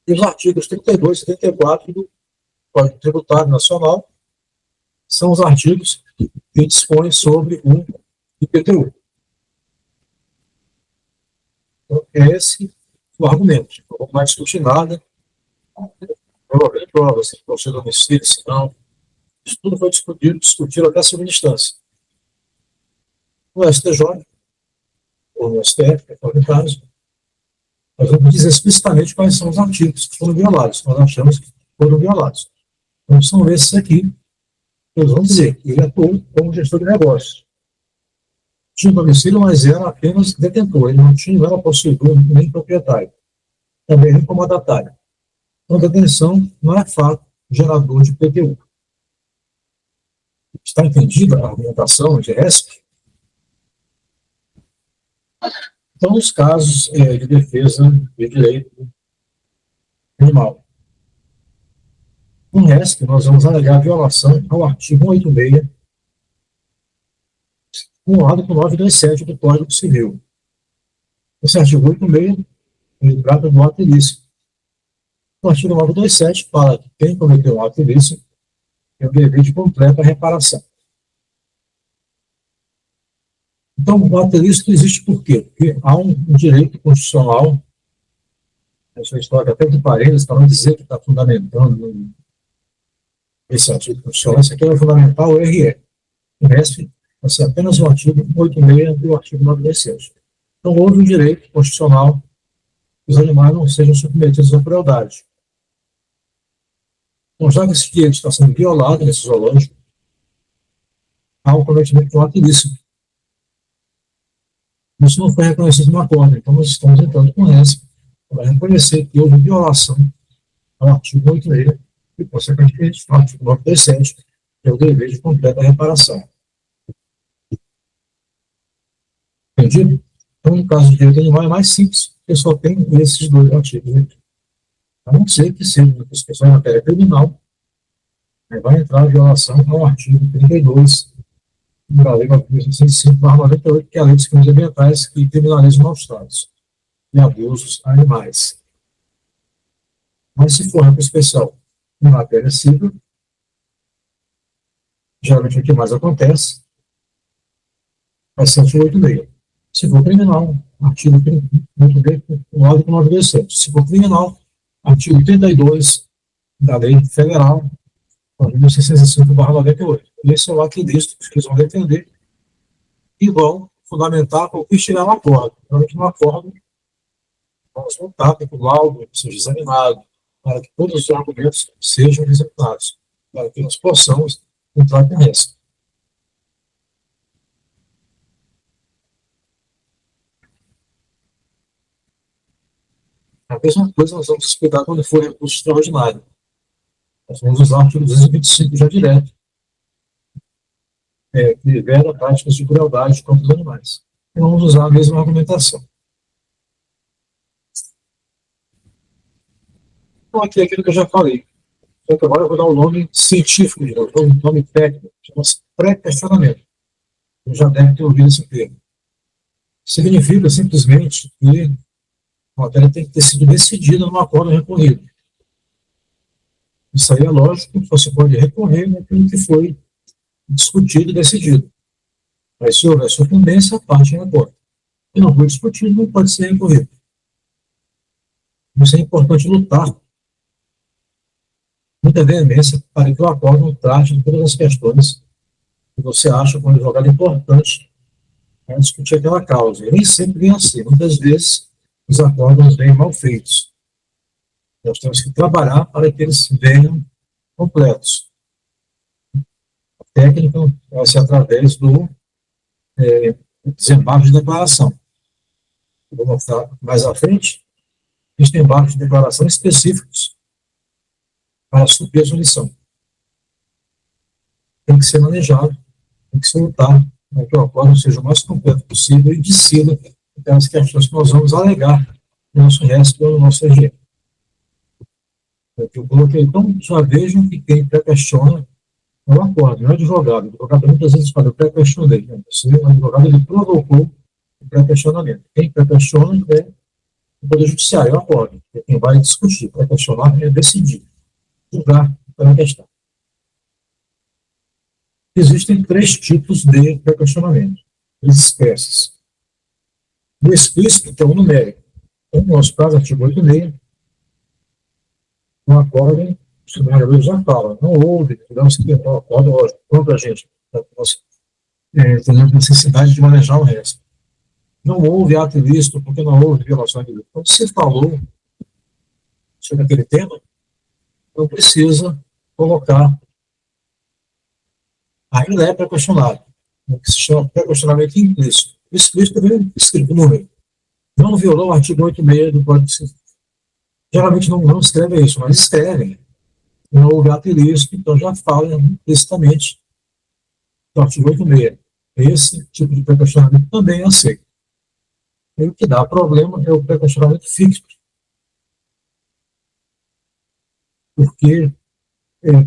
E os artigos 32 e 34 do Código Tributário Nacional são os artigos que dispõem sobre o IPTU. Então, esse é o argumento. Não vou mais discutir nada. Promover provas, se for domicílio, se não. Isso tudo foi discutido até a segunda instância. No STJ, ou no STF, que é o caso, nós vamos dizer explicitamente quais são os artigos que foram violados. Nós achamos que foram violados. Então, são esses aqui. Eles vão dizer que ele atuou como gestor de negócios. Tinha domicílio, mas era apenas detentor. Ele não era possuidor nem proprietário. Também nem comodatário. Então, detenção não é fato gerador de PTU. Está entendida a argumentação de RESP? Então, os casos de defesa de direito animal. No RESP, nós vamos alegar violação ao artigo 186, cumulado com 927 do Código Civil. Esse artigo 186, ele trata do ato ilícito. O artigo 927 fala que quem cometeu um ato ilícito tem o dever de completa reparação. Então, o ato ilícito existe por quê? Porque há um direito constitucional, essa história até de parênteses, para não dizer que está fundamentando esse artigo constitucional, isso aqui é fundamental o RE. O resto vai ser apenas o artigo 86 e o artigo 927. Então, houve um direito constitucional que os animais não sejam submetidos à crueldade. Então, já que esse direito está sendo violado nesse zoológico, há o cometimento de um ato ilícito. Isso não foi reconhecido no acordo, então nós estamos entrando com essa para reconhecer que houve violação ao artigo 86 e, consequentemente, ao artigo 927, que é o dever de completa reparação. Entendido? Então, no caso de direito animal, é mais simples, porque só tem esses dois artigos aqui. A não ser que seja uma prescrição em matéria criminal, aí vai entrar a violação ao artigo 32 da Lei 9.605/98, que é a Lei dos Crimes Ambientais, que criminaliza maus tratos e abusos a animais. Mas se for uma especial em matéria civil, geralmente o que mais acontece é 786. Se for criminal, artigo 9.927. Se for criminal, artigo 32 da Lei Federal 9.605/98. Esse é o ato ilícito que eles vão defender e vão fundamentar o que estiver no acordo. Realmente no acordo, vamos voltar para o laudo seja examinado, para que todos os argumentos sejam examinados, para que nós possamos entrar com o resto. A mesma coisa nós vamos explicar quando for recurso extraordinário. Nós vamos usar o artigo 225 já direto, que veda práticas de crueldade contra os animais. E vamos usar a mesma argumentação. Então, aqui é aquilo que eu já falei. Só que agora eu vou dar o nome científico, o nome técnico, chama-se pré-questionamento. Você já deve ter ouvido esse termo. Significa simplesmente que a matéria tem que ter sido decidida no acordo recorrido. Isso aí é lógico que você pode recorrer naquilo que foi discutido e decidido. Mas se houver sucumbência, a parte recorre. Se não foi discutido, não pode ser recorrido. Isso é importante lutar muita veemência para que o acordo trate de todas as questões que você acha como advogado importante para discutir aquela causa. E nem sempre vem assim. Muitas vezes os acordos vêm mal feitos. Nós temos que trabalhar para que eles venham completos. A técnica vai ser através do desembarque de declaração. Eu vou mostrar mais à frente. Existem embarques de declaração específicos para suprir a solução. Tem que ser manejado, tem que ser lutado para que o acordo seja o mais completo possível e decida aquelas questões que nós vamos alegar no nosso resto do nosso RG. Eu coloquei, então, já vejam que quem pré-questiona é o acordo, não é o advogado. O advogado muitas vezes fala, eu pré-questionei. Né? O advogado ele provocou o pré-questionamento. Quem pré-questiona é o Poder Judiciário, é o acordo. Quem vai discutir, pré-questionar é decidir, julgar pela questão. Existem 3 tipos de pré-questionamento, 3 espécies. O explícito, que é o numérico. Então, no nosso caso, artigo 86, um acordo, os trabalhadores já falam, não houve, digamos que o acordo, lógico, contra a gente, nós temos necessidade de manejar o resto. Não houve ato ilícito, porque não houve violação de ilícito. Quando você falou sobre aquele tema, não precisa colocar, ainda é pré-questionado, o que se chama pré-questionamento implícito. O explícito vem escrito no número. Não violou o artigo 86 do Código Civil. Geralmente não escrevem isso, mas escrevem. Não houve ato ilícito, então já fala implicitamente do artigo 86. Esse tipo de pré-questionamento também é aceito. E o que dá problema é o pré-questionamento fixo. Porque,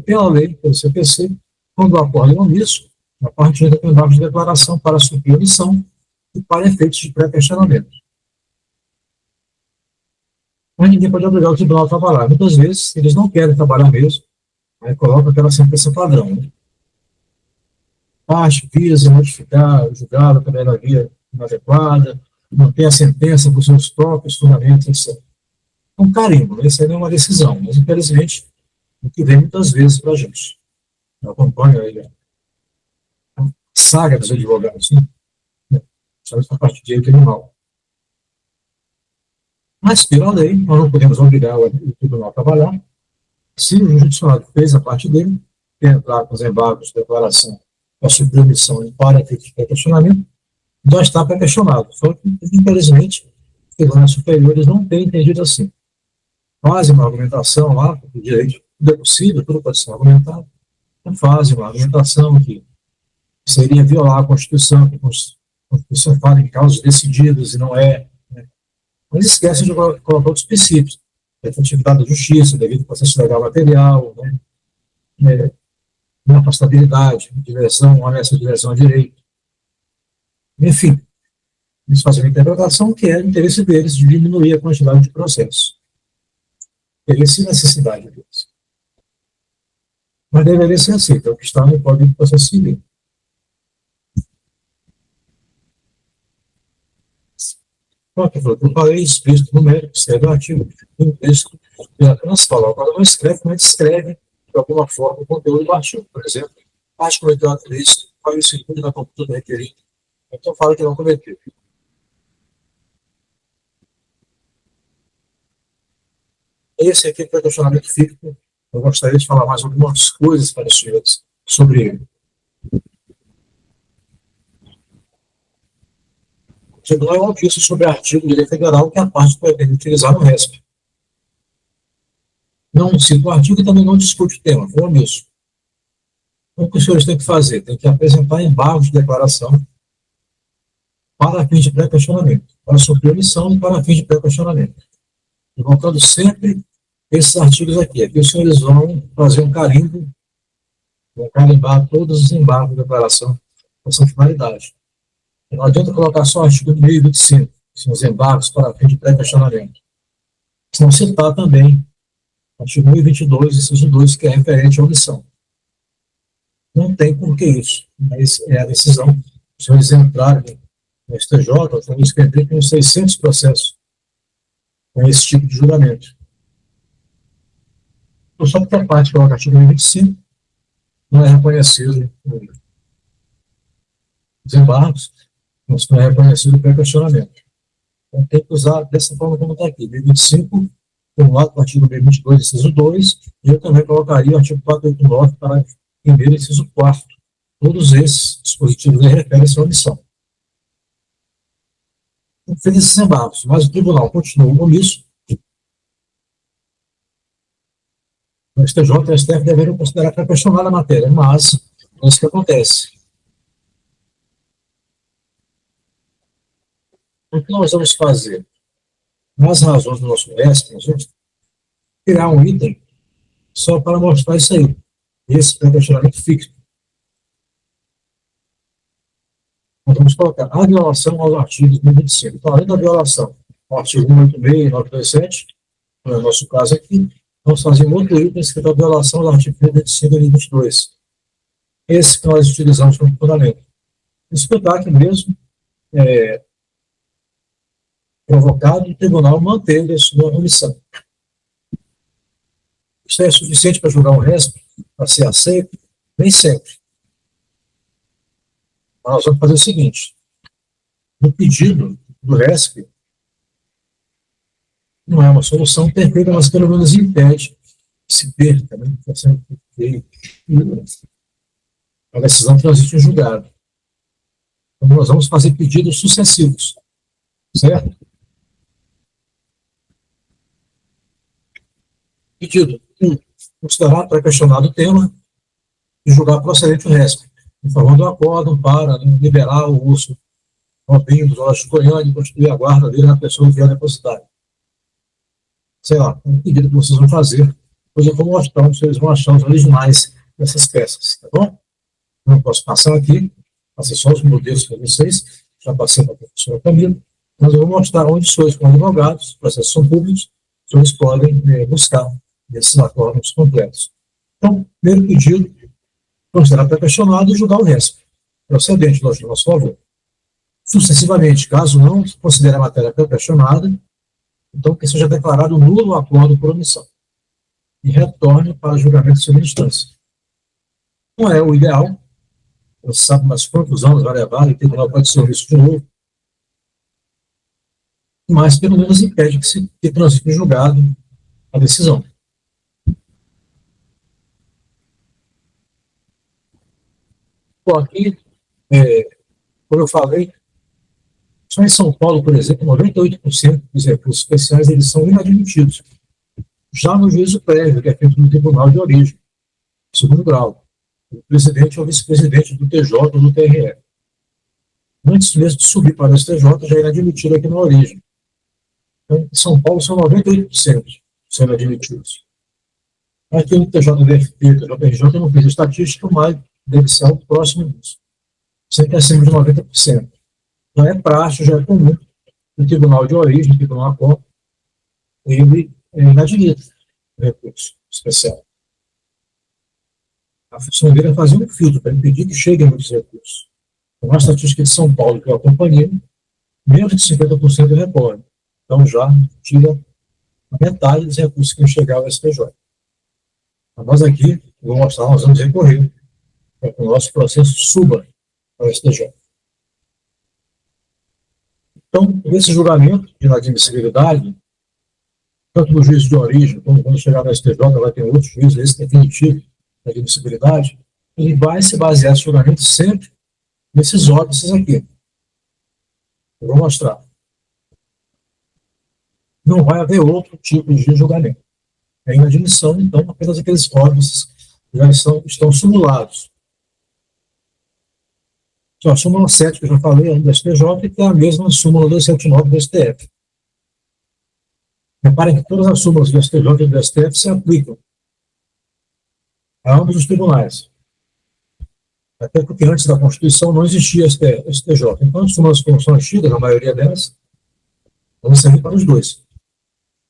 pela lei, pelo CPC, quando o acordo é omisso, a parte entra com embargo de declaração para suprir a omissão e para efeitos de pré-questionamento. Mas ninguém pode obrigar o tribunal a trabalhar. Muitas vezes, eles não querem trabalhar mesmo, aí colocam aquela sentença padrão. Né? Parte visa modificar, julgar a primeira via inadequada, manter a sentença com seus próprios fundamentos, etc. Um carimbo, isso aí não é uma decisão, mas infelizmente o que vem muitas vezes para a gente. Eu acompanho aí saga dos advogados, né? A parte de direito criminal. Mas, pela lei, nós não podemos obrigar o tribunal a trabalhar. Se o judiciário fez a parte dele, entrar com os embargos de declaração para suprir omissão e para efeito de questionamento, já está pré-questionado. Só que, infelizmente, os tribunais superiores não têm entendido assim. Fazem uma argumentação lá, do direito, tudo é possível, tudo pode ser argumentado, não fazem uma argumentação que seria violar a Constituição, que a Constituição fala em causas decididas e não é. Né? Mas esquecem de colocar outros princípios. A efetividade da justiça, devido ao processo legal material, né? Não afastabilidade, diversão, honesta diversão a direito. Enfim, eles fazem uma interpretação que é o interesse deles de diminuir a quantidade de processos. Interesse e necessidade deles. Mas deveria ser assim, é o que está no Código de Processo Civil. Eu falei explícito numérico, escreve o artigo, no texto, e apenas fala. Agora não escreve, mas escreve de alguma forma o conteúdo do artigo. Por exemplo, parte cometeu ato ilícito, faz o segundo na computadora requerido, então fala que não cometeu. Esse aqui é o questionamento físico. Eu gostaria de falar mais algumas coisas para os senhores sobre ele. O tribunal é uma sobre artigo de lei federal que a parte pode utilizar no RESP. Não cita o artigo e também não discute o tema, foi omisso. Então, o que os senhores têm que fazer? Tem que apresentar embargos de declaração para fins de pré-questionamento, para suprir omissão e para fins de pré-questionamento. E voltando sempre esses artigos aqui. Aqui os senhores vão fazer um carimbo, vão carimbar todos os embargos de declaração com essa finalidade. Não adianta colocar só o artigo 1025, que são os embargos para fim de pré-questionamento. Se não citar também o artigo 1022, inciso 2, que é referente à omissão. Não tem por que isso, mas é a decisão. Os senhores entrarem no STJ, estão escrevendo com 600 processos com esse tipo de julgamento. Então, só porque a parte coloca o artigo 1025, não é reconhecido os embargos, não é reconhecido o pré-questionamento. Então, tem que usar dessa forma como está aqui. 1025, formulado com o artigo 1022, inciso 2, e eu também colocaria o artigo 489, parágrafo 1º, inciso 4º. Todos esses dispositivos referem-se à omissão. Então, fez esses embargos, mas o tribunal continua omisso. O STJ e o STF deveriam considerar pré-questionada a matéria, mas não é isso que acontece. O que nós vamos fazer? Nas razões do nosso RESP, nós vamos criar um item só para mostrar isso aí, esse pré-questionamento fixo. Nós vamos colocar a violação aos artigos 1025. Então, além da violação ao artigo 186 e 927, no nosso caso aqui, vamos fazer um outro item escrito a violação aos artigos 1025 e 1022. Esse que nós utilizamos como fundamento. Escutar que mesmo provocado, o tribunal manteve a sua omissão. Isso é suficiente para julgar um RESP, para ser aceito? Nem sempre. Nós vamos fazer o seguinte: no pedido do RESP, não é uma solução perfeita, mas pelo menos impede que se perca, né? A decisão transite em julgado. Então, nós vamos fazer pedidos sucessivos, certo? Pedido 1. Considerar pré-questionado o tema e julgar procedente o RESP, em favor do acórdão para liberar o uso Robinho dos Olhos de Goiânia e constituir a guarda dele na pessoa que vier depositar. Sei lá, é um pedido que vocês vão fazer, depois eu vou mostrar onde vocês vão achar os originais dessas peças, tá bom? Não posso passar aqui, passei só os modelos para vocês, já passei para a professora Camila, mas eu vou mostrar onde os senhores, como advogados, os processos são públicos, os senhores podem buscar esses acordos completos. Então, primeiro pedido, considerar pré-questionado e julgar o RESP. Procedente, no nosso favor. Sucessivamente, caso não considere a matéria pré-questionada, então que seja declarado nulo o acordo por omissão e retorne para julgamento de segunda instância. Não é o ideal, não se sabe mais quantos anos vai levar, e o tribunal pode ser isso de novo, mas pelo menos impede que transite em julgado a decisão. Bom, aqui, como eu falei, só em São Paulo, por exemplo, 98% dos recursos especiais eles são inadmitidos. Já no juízo prévio, que é feito no tribunal de origem, segundo grau, o presidente ou vice-presidente do TJ ou do TRE. Antes mesmo de subir para o STJ, já é inadmitido aqui na origem. Então, em São Paulo, são 98% sendo admitidos. Aqui no TJDFT, TJRJ, eu não fiz estatística, mas deve ser algo próximo disso. Sempre acima de 90%. Então, é prática, já é comum, o tribunal de origem, o tribunal ACOM, ele inadmite o recurso especial. A função dele é fazer um filtro para impedir que cheguem muitos recursos. Então, a estatística de São Paulo, que eu acompanhei, menos de 50% recorre. Então, já tira a metade dos recursos que chegaram ao STJ. Então, nós aqui, vou mostrar, nós vamos recorrer para que o nosso processo suba ao STJ. Então, esse julgamento de inadmissibilidade, tanto no juízo de origem, como quando chegar no STJ, vai ter outro juízo, esse definitivo de admissibilidade, ele vai se basear esse julgamento sempre nesses óbices aqui. Eu vou mostrar. Não vai haver outro tipo de julgamento. É inadmissão, então, apenas aqueles óbices já estão simulados. Então, a súmula 7, que eu já falei, do STJ, que é a mesma súmula 279 do STF. Reparem que todas as súmulas do STJ e do STF se aplicam a ambos os tribunais. Até porque antes da Constituição não existia STJ. Então, as súmulas que são antigas, a maioria delas, vão servir para os dois.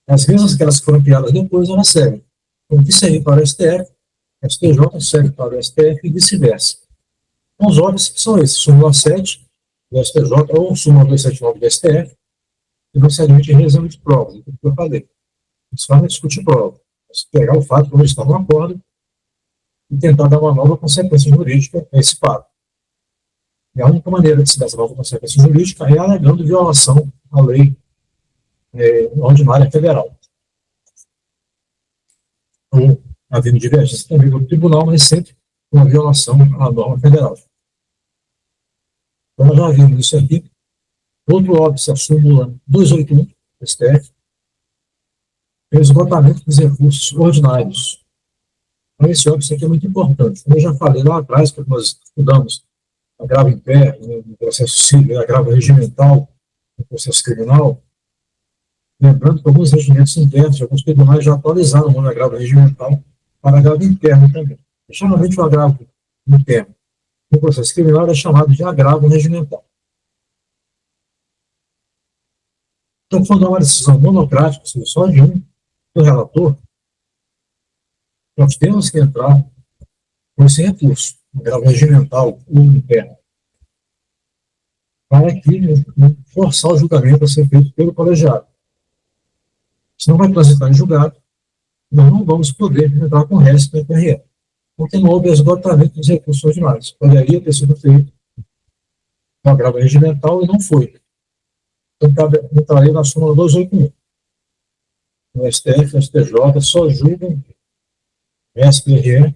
As mesmas aquelas que foram criadas depois, elas servem. Então, o que serve para o STF, STJ serve para o STF e vice-versa. Então, os óbices são esses, súmula 7 do STJ ou súmula 279 do STF, que não se admite em exame de prova, é o que eu falei. Isso vai discutir prova. Se pegar o fato como está no acordo e tentar dar uma nova consequência jurídica a esse fato. E a única maneira de se dar essa nova consequência jurídica é alegando violação à lei ordinária federal. Ou havendo divergência também do tribunal, mas sempre uma violação à norma federal. Então, nós já vimos isso aqui. Outro óbice, a súmula 281 do STF, é o esgotamento dos recursos ordinários. Então, esse óbice aqui é muito importante. Como eu já falei lá atrás, quando nós estudamos agravo interno, no processo civil, agravo regimental, no processo criminal, lembrando que alguns regimentos internos, alguns tribunais já atualizaram o nome agravo regimental para agravo interno também. Geralmente o agravo interno no processo criminal é chamado de agravo regimental. Então, quando há uma decisão monocrática, só de um do relator, nós temos que entrar com esse recurso, agravo regimental ou interno, para que forçar o julgamento a ser feito pelo colegiado. Se não vai transitar em julgado, nós não vamos poder entrar com o resto do TRE, porque não houve esgotamento dos recursos ordinários. Poderia ter sido feito com agravo regimental e não foi. Então, entrarei na súmula 281. No STF, no STJ, só julgam SPRE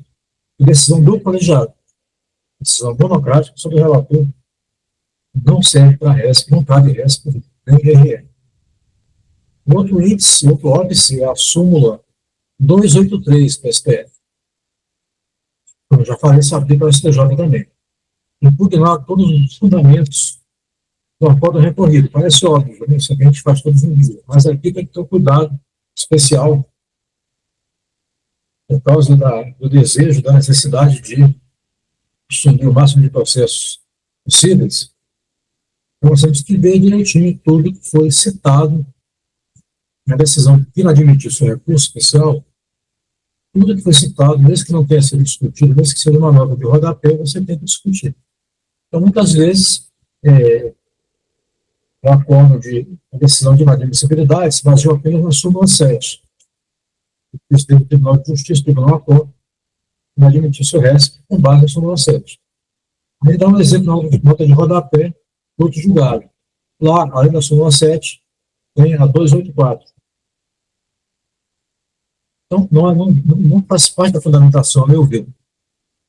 e decisão do colegiado. Decisão monocrática sobre o relator não serve para RESP, não cabe RESP nem RE. Outro índice, outro óbice é a súmula 283 do STF. Como eu já falei, se aplica ao STJ também. Impugnar todos os fundamentos do acordo recorrido. Parece óbvio, né? Isso aqui a gente faz todos os dias. Mas aqui tem que ter um cuidado especial por causa do desejo, da necessidade de extinguir o máximo de processos possíveis. Então, nós temos que ver direitinho tudo que foi citado na decisão de inadmitir seu recurso especial. Tudo que foi citado, mesmo que não tenha sido discutido, mesmo que seja uma nota de rodapé, você tem que discutir. Então, muitas vezes, o acordo de decisão de inadmissibilidade se baseou apenas na súmula 7. O presidente do Tribunal de Justiça, o Tribunal Acordo, inadmitiu seu RESP com base na súmula 7. Ele dá um exemplo de nota de rodapé do outro julgado. Lá, além da súmula 7, tem a 284. Então, não faz parte da fundamentação, a meu ver.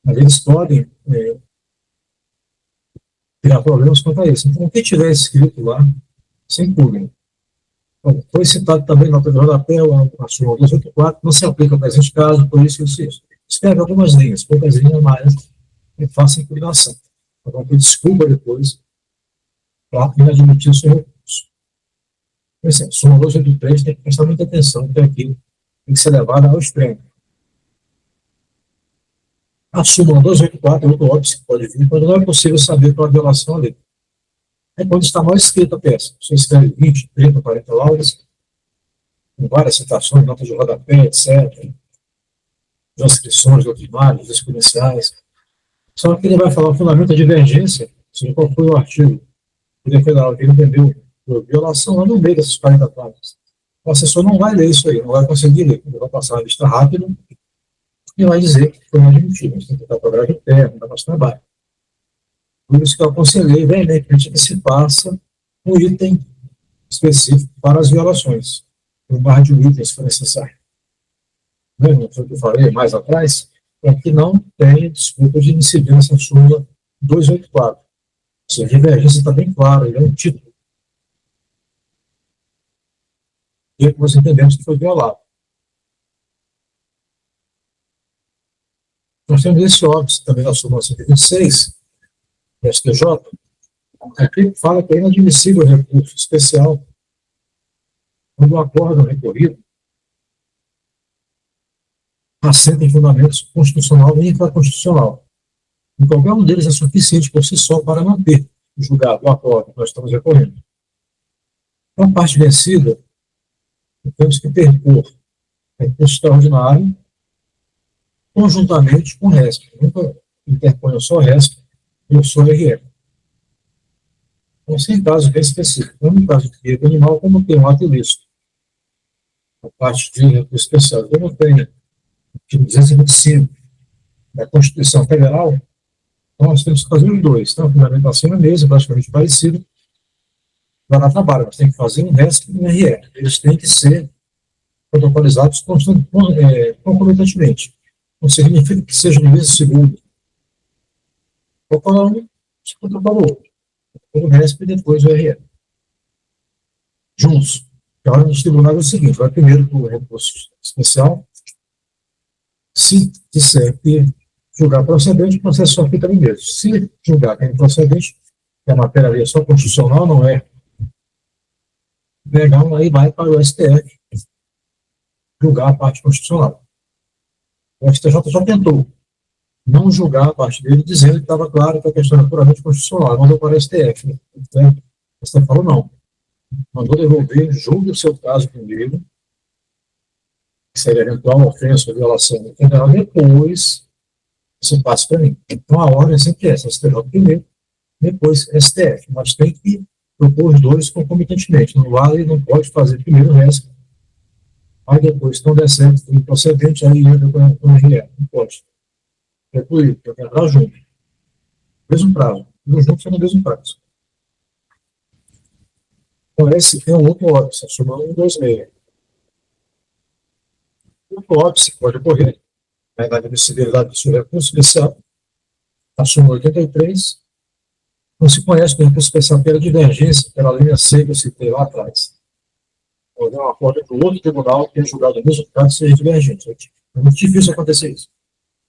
Mas eles podem criar problemas quanto a isso. Então, o que tiver escrito lá, sem público. Foi citado também na nota de rodapé, a súmula 284, não se aplica ao presente caso, por isso. Escreve algumas linhas, poucas linhas, mas faça inclinação. Então, pedir desculpa depois para inadmitir o seu recurso. Então, assim, a súmula 283 tem que prestar muita atenção, porque aqui tem que ser levada ao extremo. A súmula 284 é outro óbice que pode vir quando não é possível saber qual a violação ali. É quando está mal escrita a peça. Você escreve 20, 30, 40 laudas, com várias citações, notas de rodapé, etc., transcrições doutrinárias, exponenciais. Só que ele vai falar o fundamento da divergência, seja qual foi o artigo do federal que ele entendeu por violação lá no meio dessas 40 páginas. O assessor não vai ler isso aí, não vai conseguir ler, ele vai passar a vista rápida e vai dizer que foi admitido. Você tem que estar com a grade pé, não dá mais trabalho. Por isso que eu aconselhei veementemente que se faça um item específico para as violações, um barra de itens, se for necessário. Não foi o que eu falei mais atrás, para que não tenha desculpa de incidir nessa súmula 284. Se a divergência está bem clara, ele é um título. E nós entendemos que foi violado. Nós temos esse óbice também na súmula 126, do STJ, aqui fala que é inadmissível o recurso especial quando o acórdão recorrido assenta em fundamentos constitucional e infraconstitucional. E qualquer um deles é suficiente por si só para manter o julgado, o acórdão que nós estamos recorrendo. Então, a parte vencida, temos que perpor recurso extraordinário conjuntamente com o RESP. Nunca interponha só o RESP ou só o RE. Então, sem caso bem específico. Então, no caso de direito animal, como tem um ato ilícito, a parte de recurso especial, como tem artigo 225 da Constituição Federal, então nós temos que fazer os dois. Então, a fundamentação é a mesma, praticamente parecida, vai dar trabalho, mas tem que fazer um RESP e um RE. Eles têm que ser protocolizados concomitantemente. Não significa que seja no mesmo segundo. Protocolar um, se protocolar o outro. O RESP e depois o RE. Juntos. A ordem dos tribunais é o seguinte: vai primeiro para o recurso especial. Se disser que julgar procedente, o processo só fica ali mesmo. Se julgar que é improcedente, que a matéria ali é só constitucional, não é legal, aí vai para o STF julgar a parte constitucional. O STJ já tentou não julgar a parte dele, dizendo que estava claro que a questão era puramente constitucional, mandou para o STF. Então, o STF falou não. Mandou devolver, julgue o seu caso primeiro, que seria eventual ofensa ou violação do federal, depois você passa para mim. Então, a ordem é sempre essa: STJ primeiro, depois STF. Mas tem que propor os dois concomitantemente. Não vale, não pode fazer primeiro o resto, aí depois, se não der certo, tem procedente, aí entra com o RE. Não pode. Concluir, tem que entrar junto. Mesmo prazo. Tudo junto são no mesmo prazo. Então, esse é um outro óbice, a súmula 126. Outro óbice pode ocorrer na admissibilidade do seu recurso especial, a súmula 83, não se conhece o recurso especial pela divergência, pela linha C que eu citei lá atrás. Ou uma acordo do outro tribunal que tenha julgado o mesmo caso seja divergente. É muito difícil acontecer isso.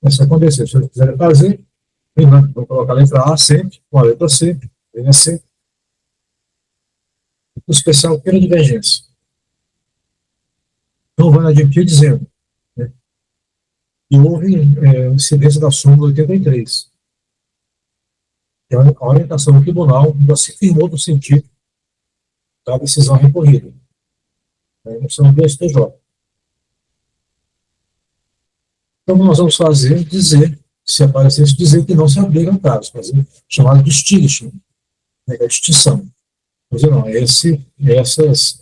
Mas se acontecer, se vocês quiserem fazer, vou colocar a letra A sempre, com a letra C, linha C, o especial pela divergência. Não vai admitir dizendo, né, que houve incidência da súmula 83. Que a orientação do tribunal já se firmou no sentido da decisão recorrida. Não são do STJ. Então, nós vamos fazer, dizer, se aparecer isso, dizer que não se aplica ao caso, fazer chamado de extinction, né, que é a extinção. Mas não, essas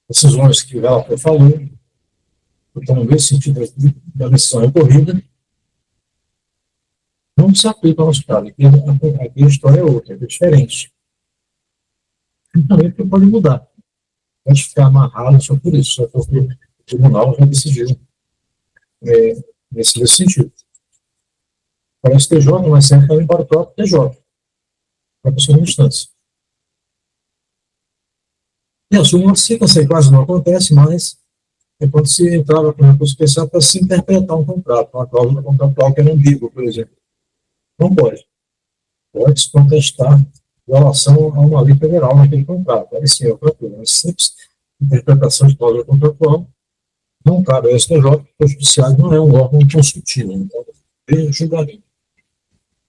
decisões que o relator falou, estão no mesmo sentido da decisão recorrida, não se aplica ao nosso caso. Aqui a história é outra, é diferente. E também porque pode mudar. Pode ficar amarrado só por isso, só porque o tribunal já decidiu nesse sentido. Para o STJ, mas sempre também para o próprio TJ, para a segunda instância. E a súmula cita, quase não acontece, mas é quando se entrava com recurso especial para se interpretar um contrato, uma cláusula contratual que era ambígua, por exemplo. Não pode. Pode-se contestar violação a uma lei federal naquele contrato. Aí sim é outra coisa. Mas simples interpretação de cláusula contratual não cabe ao STJ, porque o judiciário não é um órgão consultivo. Então, tem julgamento.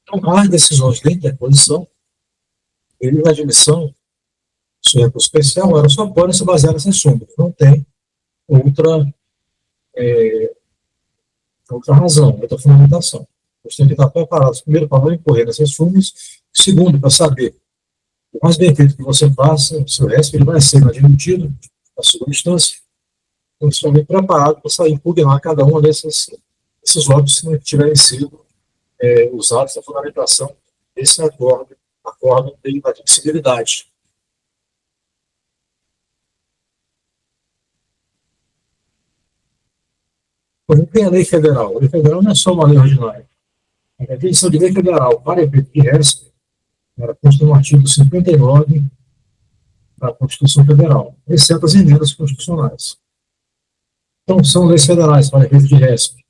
Então, as decisões de interposição, ele na admissão, se é recurso especial, ela só pode se basear nessas súmulas. Não tem outra razão, outra fundamentação. Você tem que estar preparado, primeiro, para não incorrer nessas súmulas, segundo, para saber o mais bem feito que você faça, o seu resto ele vai ser admitido na segunda instância. Então, você vai preparado para sair impugnar cada uma desses óbitos que não tiverem sido usados na fundamentação desse acordo de admissibilidade. Por exemplo, tem a lei federal. A lei federal não é só uma lei ordinária. A definição de lei federal para efeito de RESP, ela consta no artigo 59 da Constituição Federal, exceto as emendas constitucionais. Então, são leis federais para efeito de RESP,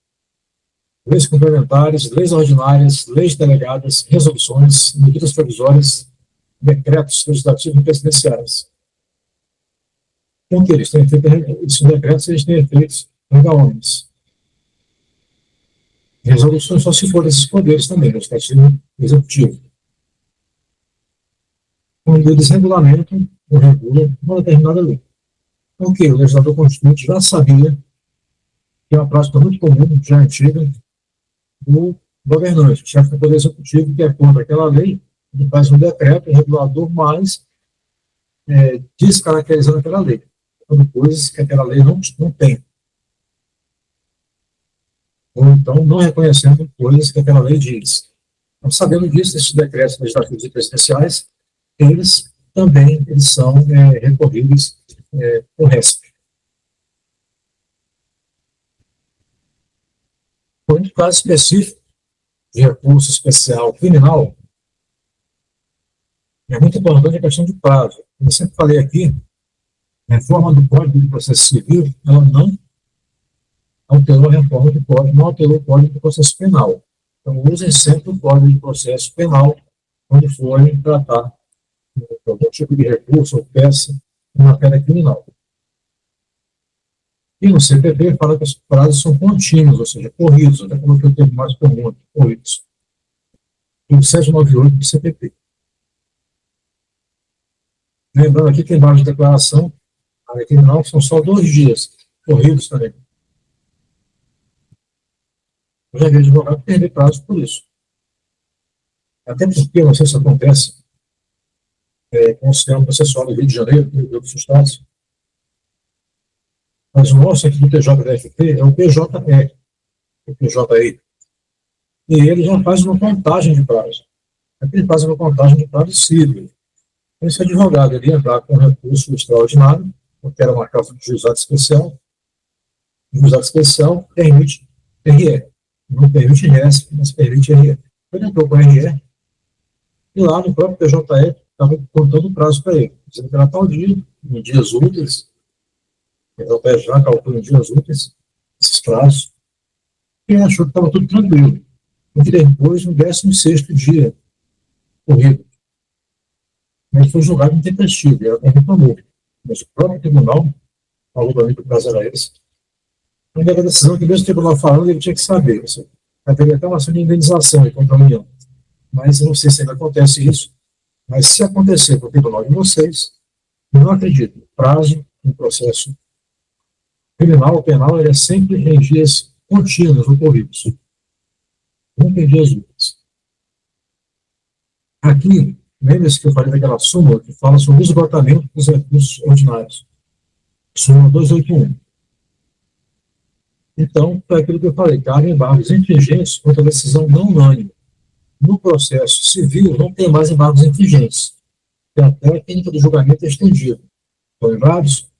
leis complementares, leis ordinárias, leis delegadas, resoluções, medidas provisórias, decretos legislativos e presidenciais. Então, que eles têm efeito, esses decretos eles têm efeitos legalmente. Resoluções só se for esses poderes também, legislativo e executivo. Quando eles regulamentam ou regulam uma determinada lei. Então, o legislador constituinte já sabia que é uma prática muito comum, já antiga, do governante, chefe do Poder Executivo, que é contra aquela lei, ele faz um decreto regulador, mas descaracterizando aquela lei, quando coisas que aquela lei não tem. Ou então não reconhecendo coisas que aquela lei diz. Então, sabendo disso, esses decretos legislativos e presidenciais, eles também são recorríveis por RESP. Por um caso específico de recurso especial criminal, é muito importante a questão de prazo. Eu sempre falei aqui, a reforma do Código de Processo Civil, ela não alterou a reforma do Código, não alterou o Código de Processo Penal. Então, usem sempre o Código de Processo Penal quando forem tratar algum tipo de recurso ou peça em matéria criminal. E no CPP fala que os prazos são contínuos, ou seja, corridos, até como eu tenho mais comum, corridos. E o 798 do CPP. Lembrando aqui que em base de declaração, a lei criminal são só 2 dias, corridos também. Eu já vi advogado perder prazo por isso. Até porque, não sei se acontece com o sistema processual do Rio de Janeiro e de outros estados, mas o nosso aqui do TJDFT é o PJE, o PJE. E ele já faz uma contagem de prazo. Aqui ele faz uma contagem de prazo civil. Esse advogado ele entrar com um recurso extraordinário, porque era uma causa de juizado especial. O juizado especial permite RE. Não permite RESP, mas permite RE. Ele entrou com RE, e lá no próprio PJE estava contando o prazo para ele. Dizendo que era tal dia, em dias úteis, o PJE já calcula em dias úteis esses prazos, e ele achou que estava tudo tranquilo. E depois, no 16º dia corrido, ele foi julgado intempestivo, ele reclamou. Mas o próprio tribunal falou para mim que o prazo era esse. Então, era a decisão que mesmo o tribunal falando, ele tinha que saber. Haveria até uma ação de indenização contra a União. Mas eu não sei se ainda acontece isso. Mas se acontecer com o tribunal de vocês, eu não acredito. O prazo no processo criminal ou penal ele é sempre em dias contínuos ou corridos. Nunca em dias úteis. Aqui, lembre-se que eu falei daquela súmula que fala sobre o esgotamento dos recursos ordinários. Súmula 281. Então, foi aquilo que eu falei, cabe embargos infringentes contra a decisão não unânime. no processo civil não tem mais embargos infringentes, e a técnica do julgamento é estendida. Então, em vários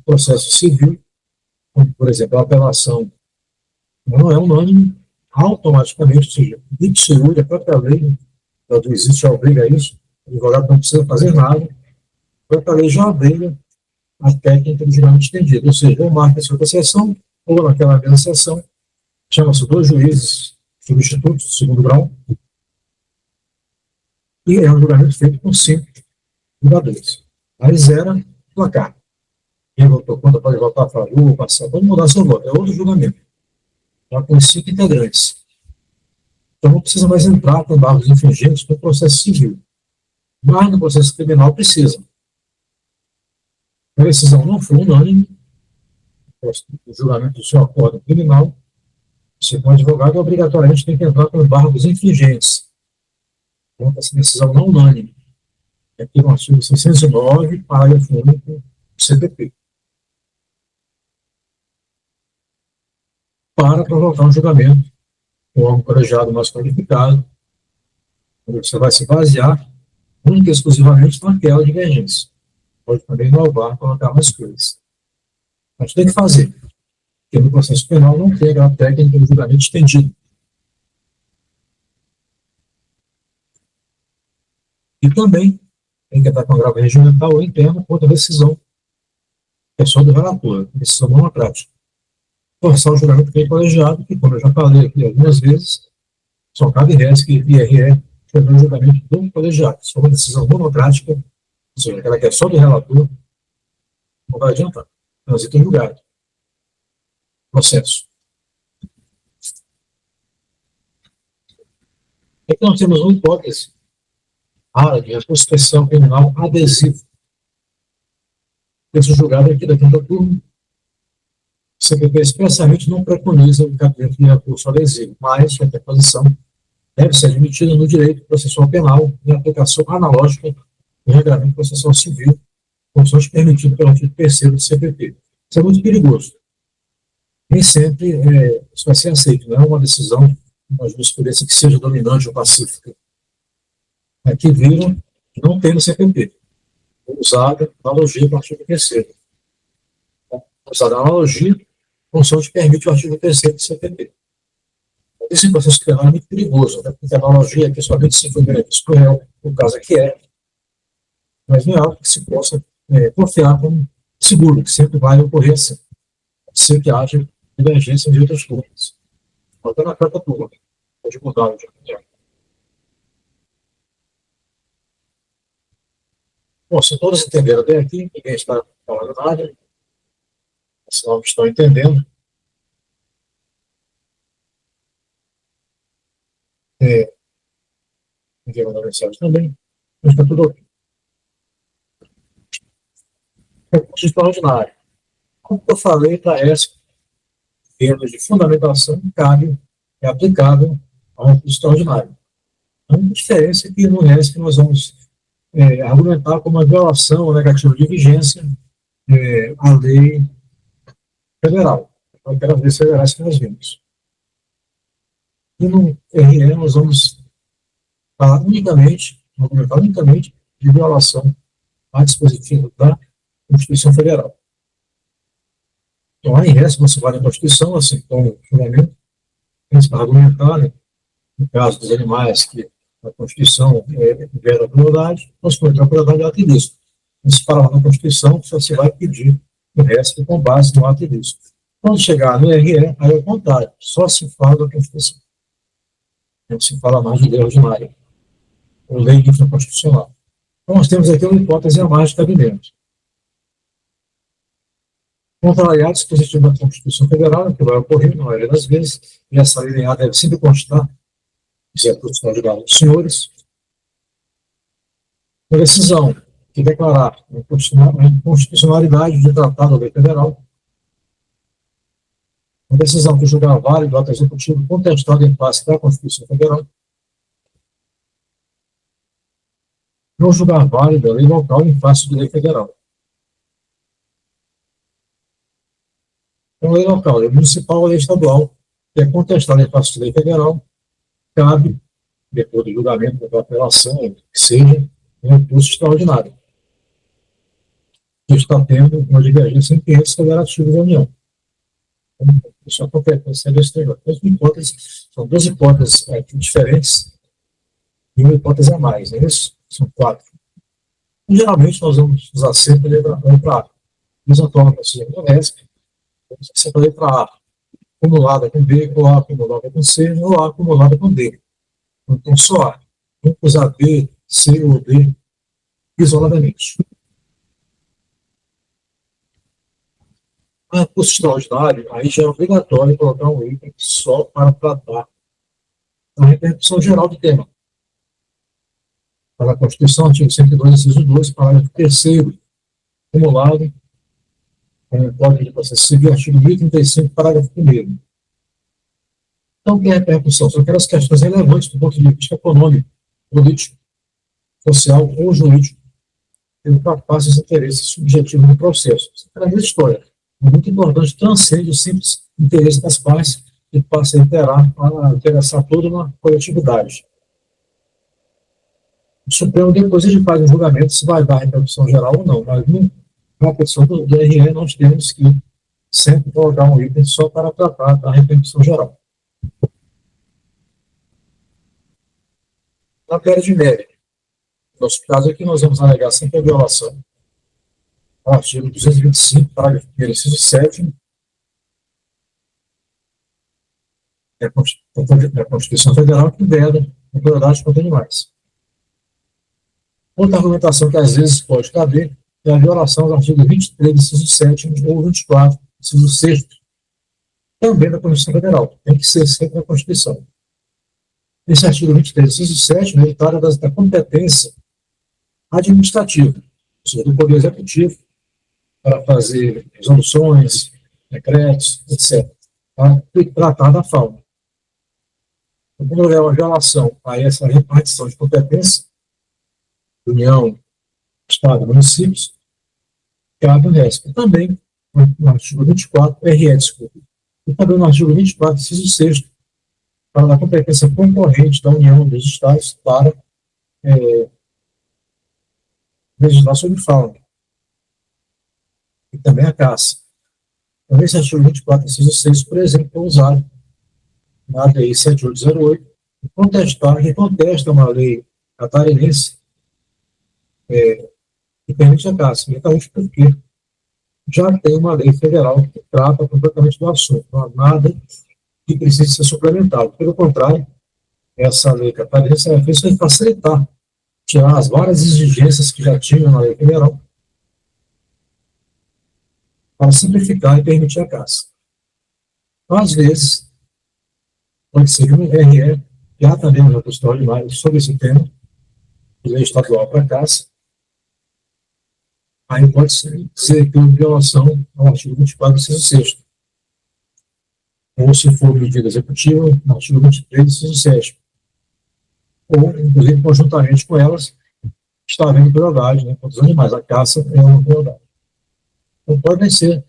processos civil, como, por exemplo, a apelação não é unânime, automaticamente, ou seja, ipso iure, a própria lei do existe já obriga isso, o advogado não precisa fazer nada, a própria lei já obriga a técnica do julgamento estendido, ou seja, ou marca essa outra sessão, ou naquela mesma sessão, chama-se dois juízes substitutos de segundo grau, e é um julgamento feito com 5 julgadores. Aí zera o placar. Quem votou contra pode votar a favor, passar, pode mudar seu voto, é outro julgamento. Já com 5 integrantes. Então não precisa mais entrar com embargos infringentes no processo civil. Mas no processo criminal precisa. A decisão não foi unânime, o julgamento do seu acordo criminal, você, como advogado, obrigatoriamente tem que entrar com embargos infringentes. Então, essa decisão não unânime. Aqui no artigo 609, parágrafo único do CPP. Para provocar um julgamento com órgão colegiado mais qualificado, você vai se basear única e exclusivamente naquela divergência. Pode também inovar, colocar mais coisas. Mas tem que fazer, porque no processo penal não tem aquela técnica do julgamento estendido. E também tem que entrar com agravo regimental ou interno contra a decisão, que é só do relator, decisão monocrática. Forçar o julgamento que é colegiado, que, como eu já falei aqui algumas vezes, só cabe RESC e IRE fazer o julgamento do colegiado. Se for uma decisão monocrática, ou seja, aquela que é só do relator, não vai adiantar. Transita em julgado. Processo. Aqui nós temos uma hipótese rara de retrospecção criminal adesiva. Esse julgado aqui da quinta turma, o CPP expressamente não preconiza o cabimento de recurso adesivo, mas a interposição deve ser admitida no direito processual penal em aplicação analógica do regramento processual civil, condições permitidas pelo artigo 3º do CPP. Isso é muito perigoso. Nem sempre isso vai ser aceito, não é uma decisão, uma jurisprudência que seja dominante ou pacífica. Aqui viram que não tem no CPP. Usada analogia com o artigo 3º. Usada analogia, condições que permite o artigo 3º do CPP. Esse processo penal é muito perigoso, né? Porque a analogia aqui somente se for benefício para o réu, no caso aqui mas não é algo que se possa confiar como seguro, que sempre vai ocorrer assim, sempre que haja divergência de outras turmas. Até na quarta turma, pode mudar o dia. Bom, se todos entenderam até aqui, ninguém está falando nada, se não estão entendendo, ninguém mandou mensagem também, mas está tudo ok. Recurso extraordinário. Como eu falei, para essa termos de fundamentação, cabe, é aplicável ao recurso extraordinário. A única diferença é que no resto nós vamos argumentar como uma violação ou negativa de vigência à lei federal, aquelas leis federais que nós vimos. E no RE nós vamos falar unicamente, argumentar unicamente de violação a dispositivo da Constituição Federal. Então, a IRS, quando se vale a Constituição, assim como o fundamento, tem que argumentar, né, no caso dos animais que a Constituição libera a crueldade, nós podemos a crueldade é ato ilícito. Se fala na Constituição, só se vai pedir o resto com base no ato ilícito. Quando chegar no RE, aí é o contrário, só se fala da Constituição. Não se fala mais de lei ordinária, ou lei infraconstitucional. Então, nós temos aqui uma hipótese a mais de cabimento. Contrariar o dispositivo da Constituição Federal, que vai ocorrer na maioria das vezes, e essa lei deve sempre constar, se é profissional dos senhores, a decisão que declarar a inconstitucionalidade de tratado da lei federal, a decisão que julgar válido o ato executivo contestado em face da Constituição Federal, não julgar válido a lei local em face de lei federal. Então, lei local, lei municipal ou lei estadual, que é contestada em face de lei federal, cabe depois do julgamento da apelação, que seja um recurso extraordinário. Isso está tendo uma divergência em clientes federativos da União. Isso acontece no STJ. São duas hipóteses diferentes e uma hipótese a mais, não é isso? São quatro. E, geralmente, nós vamos usar sempre a letra A. Nos atual precisamos do RESP, vamos sempre a letra A, acumulada com B, ou A acumulada com C, ou A acumulada com D. Então, só A. Vamos usar B, C ou D isoladamente. Um recurso extraordinário, aí já é obrigatório colocar um item só para tratar a repercussão geral do tema. Para a Constituição, artigo 102, inciso 2, parágrafo 3º, acumulado com o Código de Processo Civil, artigo 1035, parágrafo 1º. Então, o que é repercussão? São aquelas questões relevantes do ponto de vista econômico, político, social ou jurídico, que ultrapassam os interesses subjetivos do processo. Isso é a mesma história. É muito importante, transcende o simples interesse das partes e passa a interessar toda uma coletividade. O Supremo, depois ele faz um julgamento se vai dar repercussão geral ou não, mas na questão do RE nós temos que sempre colocar um item só para tratar da repercussão geral. Na matéria de mérito, no nosso caso aqui nós vamos alegar sempre a violação ao artigo 225, parágrafo 1º, inciso 7, da Constituição Federal, que veda a crueldade contra animais. Outra argumentação que às vezes pode caber é a violação do artigo 23, inciso 7 ou 24, inciso 6, também da Constituição Federal. Tem que ser sempre a Constituição. Esse artigo 23, inciso 7, ele trata da competência administrativa, ou seja, do Poder Executivo, para fazer resoluções, decretos, etc., para tratar da fauna. Então, quando houver uma violação a essa repartição de competência, União, Estado e municípios, cabe o RESP. E também, no artigo 24, RE, desculpa. E também no artigo 24, inciso 6, para dar competência concorrente da União dos Estados para legislar sobre fauna. E também a caça. Então, esse artigo 24, inciso 6, por exemplo, é usado na ADI 7808, que contesta uma lei catarinense que permite a caça, exatamente porque já tem uma lei federal que trata completamente do assunto, não há nada que precise ser suplementado. Pelo contrário, essa lei catarinense fez para facilitar, tirar as várias exigências que já tinham na lei federal, para simplificar e permitir a caça. Então, às vezes, pode ser um RE, já também no recurso extraordinário sobre esse tema, de lei estadual para caça, aí pode ser que houve violação ao artigo 24, inciso 6. Ou se for medida executiva, no artigo 23, inciso 7. Ou, inclusive, conjuntamente com elas, está havendo crueldade, né, contra os animais. A caça é uma crueldade. Então, podem ser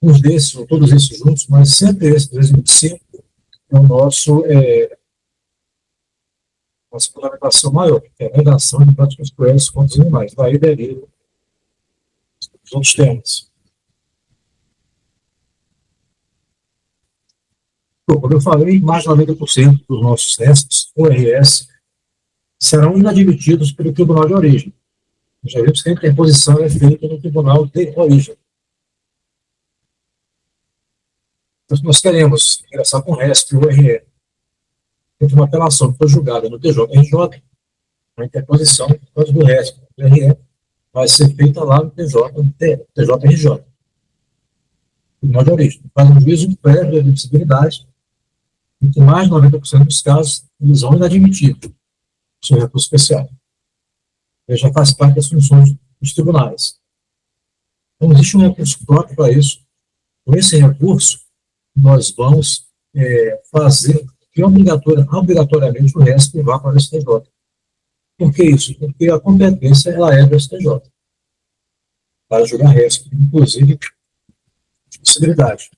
uns desses, ou todos esses juntos, mas sempre esse, 225, é o nossa fundamentação maior, que é a redação de práticas cruéis contra os animais. Daí deriva os outros temas. Bom, como eu falei, mais de 90% dos nossos testes, ORS, serão inadmitidos pelo tribunal de origem. Já vimos que a interposição é feita no tribunal de origem. Então, se nós queremos ingressar com o RESP e o RE, entre uma apelação que foi julgada no TJRJ, a interposição, tanto do RESP quanto do RE, vai ser feita lá no TJRJ, tribunal de origem. Faz um juízo prévio de admissibilidade, e que mais de 90% dos casos eles vão inadmitir o seu recurso especial. Ele já faz parte das funções dos tribunais. Então, existe um recurso próprio para isso. Com esse recurso, nós vamos fazer que obrigatoriamente o RESP vá para o STJ. Por que isso? Porque a competência ela é do STJ. Para julgar RESP, inclusive, possibilidade.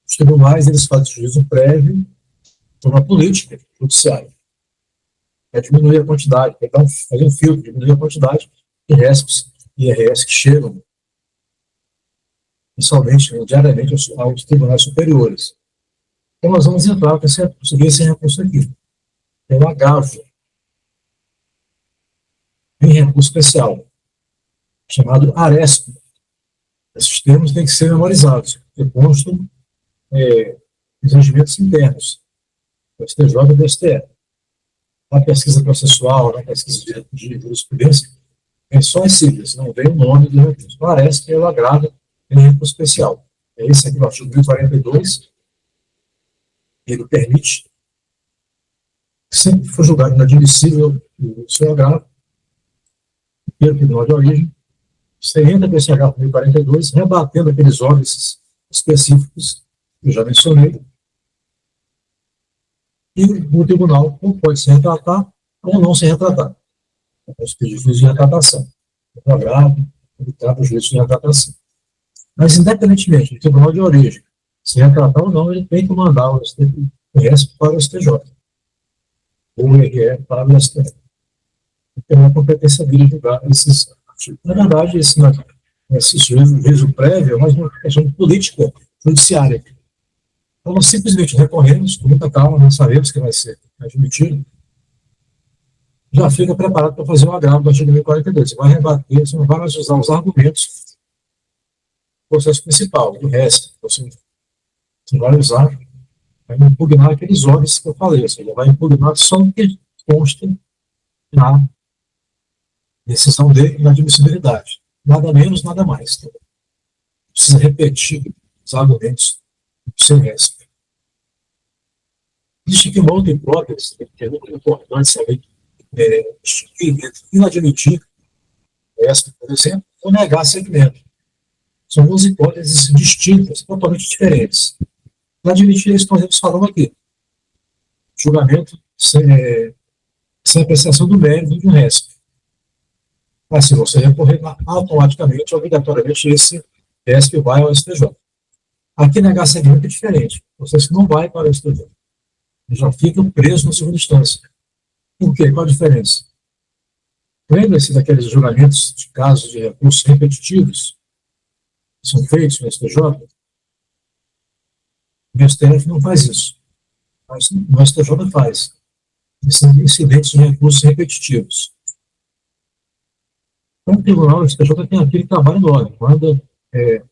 Os tribunais, eles fazem juízo prévio uma política judiciária. É diminuir a quantidade, então fazer um filtro, diminuir a quantidade de RESPs e IRS que chegam, principalmente, diariamente, aos tribunais superiores. Então, nós vamos entrar com esse recurso aqui. É um agravo em recurso especial, chamado ARESP. Esses termos têm que ser memorizados, porque constam os regimentos internos, do STJ e do STF. Na pesquisa processual, na pesquisa de jurisprudência, vem só as siglas, não vem o nome do recurso. O ARESP é o agravo em recurso especial. É esse aqui, o artigo 1042, ele permite que sempre for julgado inadmissível o seu agravo pelo tribunal de origem, você entra para esse agravo 1042, rebatendo aqueles órgãos específicos que eu já mencionei, e o tribunal não pode se retratar ou não se retratar. Os pedidos de retratação. O agravo, ele trata o juízo de retratação. Mas, independentemente do tribunal de origem, se retratar ou não, ele tem que mandar o STF para o STJ, ou o RE para o STF. Tem uma competência de julgar esses artigos. Na verdade, esse juízo prévio é mais uma questão de política judiciária. Então, nós simplesmente recorremos, com muita calma, não sabemos que vai ser admitido, já fica preparado para fazer um agravo do artigo 1042. Você vai rebater, você não vai mais usar os argumentos do processo principal, do resto. Você vai usar, vai impugnar aqueles órgãos que eu falei, ou seja, vai impugnar só o que consta na decisão de inadmissibilidade. Nada menos, nada mais. Tá? Precisa repetir os argumentos sem resto. Existe aqui uma outra hipótese, que é muito importante saber, inadmitir essa, por exemplo, ou negar segmento. São duas hipóteses distintas, totalmente diferentes. Inadmitir é isso que nós estamos falando aqui. Julgamento sem apreciação do mérito de um RESP. Mas se você recorrer, automaticamente, obrigatoriamente, esse RESP vai ao STJ. Aqui negar segmento é diferente. Você não vai para o STJ. Já fica preso na segunda instância. Por quê? Qual a diferença? Lembra-se daqueles julgamentos de casos de recursos repetitivos que são feitos no STJ? O STF não faz isso. Mas o STJ faz. Esses incidentes de recursos repetitivos. Então, o tribunal, o STJ tem aquele trabalho enorme. Quando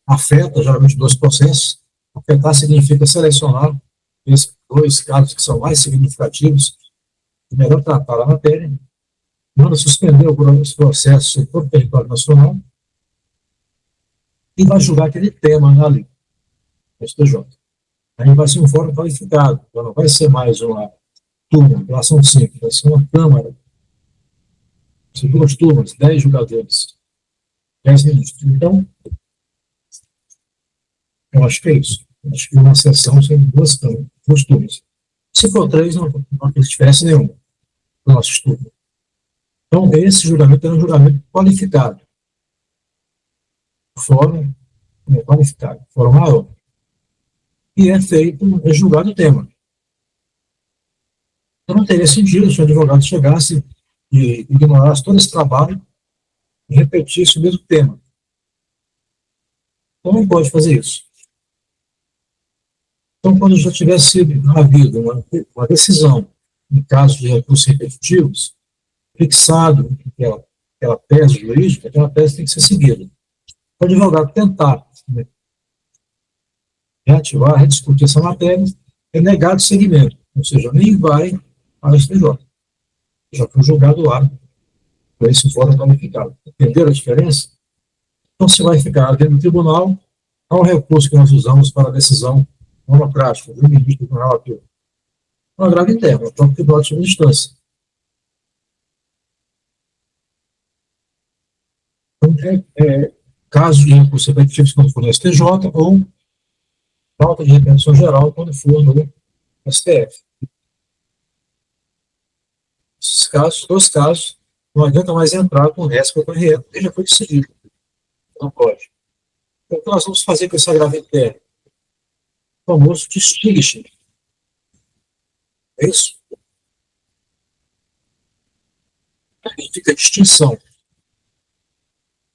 afeta, geralmente, dois processos, afetar significa selecionar esses dois casos que são mais significativos, e melhor tratar a matéria, manda suspender os processos em todo o território nacional e vai julgar aquele tema ali, no STJ. Aí vai ser um fórum qualificado, então não vai ser mais uma turma, relação simples, vai ser uma câmara, são duas turmas, 10 julgadores, 10 ministros. Então, eu acho que é isso. Eu acho que uma sessão são duas turmas. Se for três, não tem diferença nenhuma no nosso estudo. Então, esse julgamento é um julgamento qualificado. Fórum qualificado, fórum maior. E é feito, é julgado o tema. Então, não teria sentido se o advogado chegasse e ignorasse todo esse trabalho e repetisse o mesmo tema. Então, não pode fazer isso. Então, quando já tivesse havido uma decisão em caso de recursos repetitivos, fixado aquela tese jurídica, aquela tese tem que ser seguida. O advogado tentar reativar, rediscutir essa matéria, é negado o segmento, ou seja, nem vai para o STJ. Já foi julgado lá, por esse fórum qualificado. Entenderam a diferença? Então, se vai ficar dentro do tribunal, há um recurso que nós usamos para a decisão monocrática do ministro do Tribunal Apelo. Uma grave interna, o próprio Tribunal de Segunda Instância. Então, casos de recursos repetitivos quando for no STJ ou falta de repercussão geral quando for no STF. Esses casos, dois casos, não adianta mais entrar com o resto ou com o RE, porque já foi decidido. Não pode. Então, o que nós vamos fazer com essa grave interna? O famoso distinguishing. É isso? Significa distinção.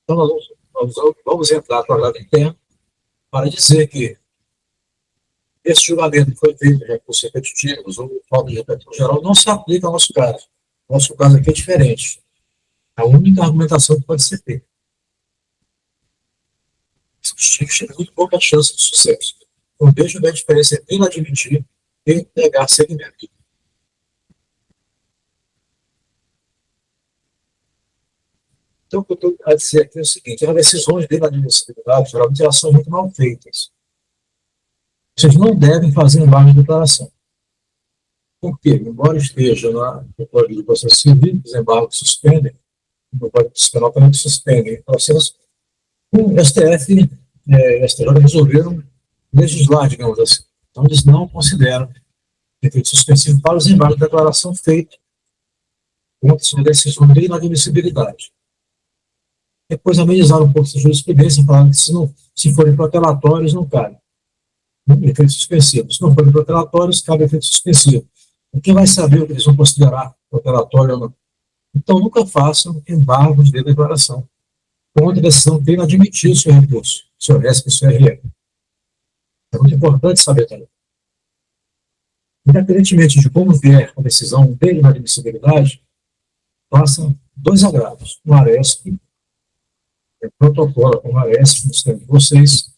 Então, nós vamos entrar para a grave interna para dizer que esse julgamento que foi feito em recursos repetitivos ou falta de repetição geral não se aplica ao nosso caso. O nosso caso aqui é diferente. É a única argumentação que pode ser feita. Tem muito pouca chance de sucesso. Então, veja a diferença entre inadmitir e negar segmento. Então, o que eu estou a dizer aqui é o seguinte: as decisões de inadmissibilidade, geralmente, elas são muito mal feitas. Vocês não devem fazer embargo de declaração. Por quê? Embora esteja no Código de Processo Civil, os embargos suspendem, no Código Penal também suspendem o processo, o STF e a STJ resolveram legislar, digamos assim. Então, eles não consideram efeito suspensivo para os embargos de declaração feitos contra sua decisão de inadmissibilidade. Depois amenizaram um pouco essa jurisprudência, falando que se forem protelatórios, não cabe. Efeito suspensivo. Se não forem protelatórios, cabe efeito suspensivo. Quem vai saber o que eles vão considerar protelatório ou não? Então, nunca façam embargos de declaração contra a decisão de inadmitir o seu recurso, o seu RESP e o seu RE. É muito importante saber também. Independentemente de como vier a decisão de inadmissibilidade, façam dois agravos. Um ARESP, protocolo com o ARESP, no sistema de vocês,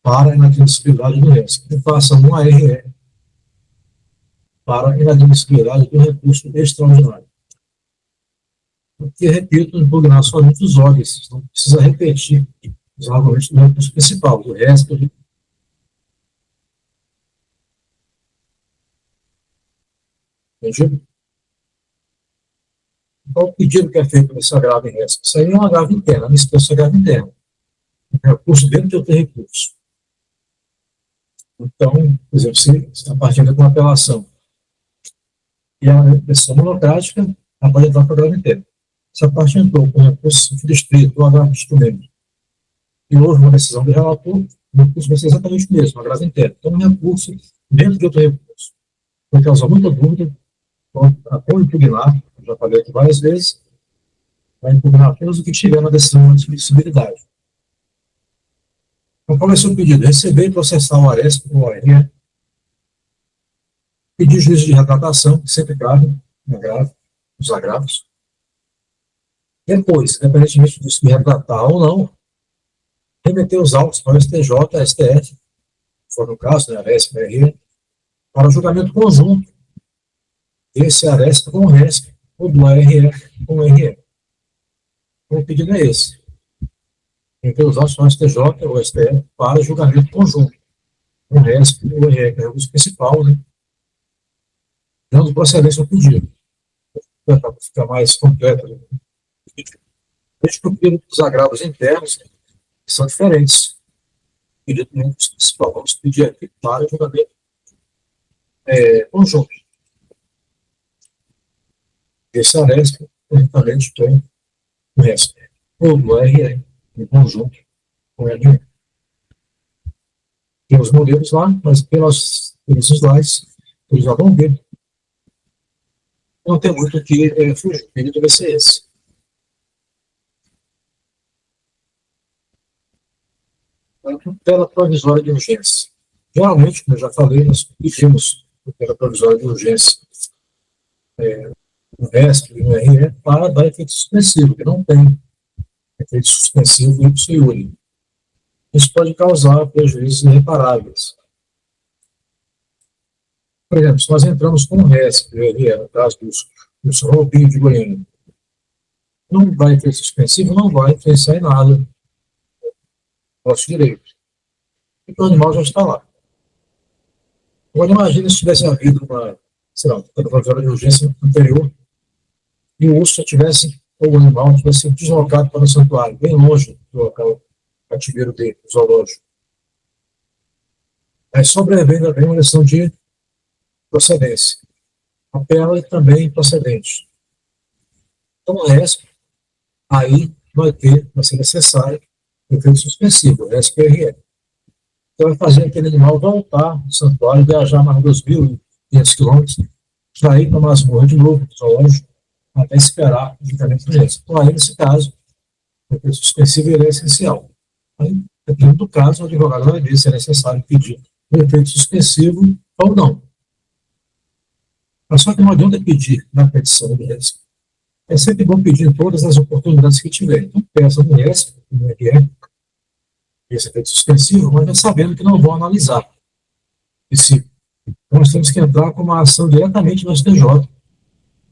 para a inadmissibilidade do RESP. E façam um ARE para a inadmissibilidade do recurso extraordinário. Porque, repito, impugnar somente os óbices, não precisa repetir os argumentos do recurso principal, do RESP. Entendido? Então, o pedido que é feito nesse agravo em RESP, isso aí é um agravo interno, não esqueça agravo interno. É recurso dentro de outro recurso. Então, por exemplo, se está partindo com uma apelação e a decisão monocrática, ela pode entrar para o agravo interno. Se a parte entrou com recurso distrito ou agravo de instrumento e houve uma decisão do relator, o recurso vai ser exatamente o mesmo, agravo interno. Então, um recurso dentro de outro recurso. Vai causar muita dúvida, até o impugnar, já falei aqui várias vezes, vai impugnar apenas o que estiver na decisão de admissibilidade. Então, qual é o seu pedido? Receber e processar o ARESP ou o ARE, pedir juízo de retratação, que sempre cabe, os agravos. Depois, independentemente disso de retratar ou não, remeter os autos para o STJ, STF, se for no caso, né, ARESP e ARE, para o julgamento conjunto desse ARESP com o RESP, ou do ARE com o RE. Então, o pedido é esse. Remeter os autos para o STJ ou STF para julgamento conjunto, com o RESP ou o RE, que é o uso principal, né, dando procedência ao pedido. Para ficar mais completo, né? Veja que o pedido dos agravos internos são diferentes. O pedido do recurso principal, vamos pedir aqui para o julgamento conjunto. Esse ARESP, conjuntamente com o RESP, ou do RE, em conjunto com o RE. Tem os modelos lá, mas pelos slides, eles já vão ver. Não tem muito que fugir. O pedido vai ser esse. Tutela provisória de urgência. Geralmente, como eu já falei, nós pedimos tutela provisória de urgência no RESP e no RE para dar efeito suspensivo, que não tem efeito suspensivo ipso iure. Isso pode causar prejuízos irreparáveis. Por exemplo, se nós entramos com o RESP e o RE, no caso dos roubinhos de Goiânia, não vai ter suspensivo, não vai influenciar em nada nosso direito. Porque o animal já está lá. Agora, imagine se tivesse havido uma, sei lá, provisória de urgência anterior e o urso já tivesse, ou o animal tivesse sido deslocado para o santuário, bem longe do local cativeiro dele, do zoológico. Aí sobrevém também uma decisão de procedência. Apela e também procedente. Então, o RESP, aí vai ser necessário efeito suspensivo, o RESP-RE. Então, vai fazer aquele animal voltar do santuário, viajar mais 2.500 quilômetros para ir para a masmorra de novo, zoológico, até esperar o julgamento de urgência. Então, aí, nesse caso, o efeito suspensivo é essencial. Aí, dependendo do caso, o advogado vai ver se é necessário pedir o efeito suspensivo ou não. Mas só que não adianta pedir na petição de urgência. É sempre bom pedir em todas as oportunidades que tiver. Então, peça no IES, como é que é esse efeito suspensivo, mas já sabendo que não vão analisar. E se nós temos que entrar com uma ação diretamente no STJ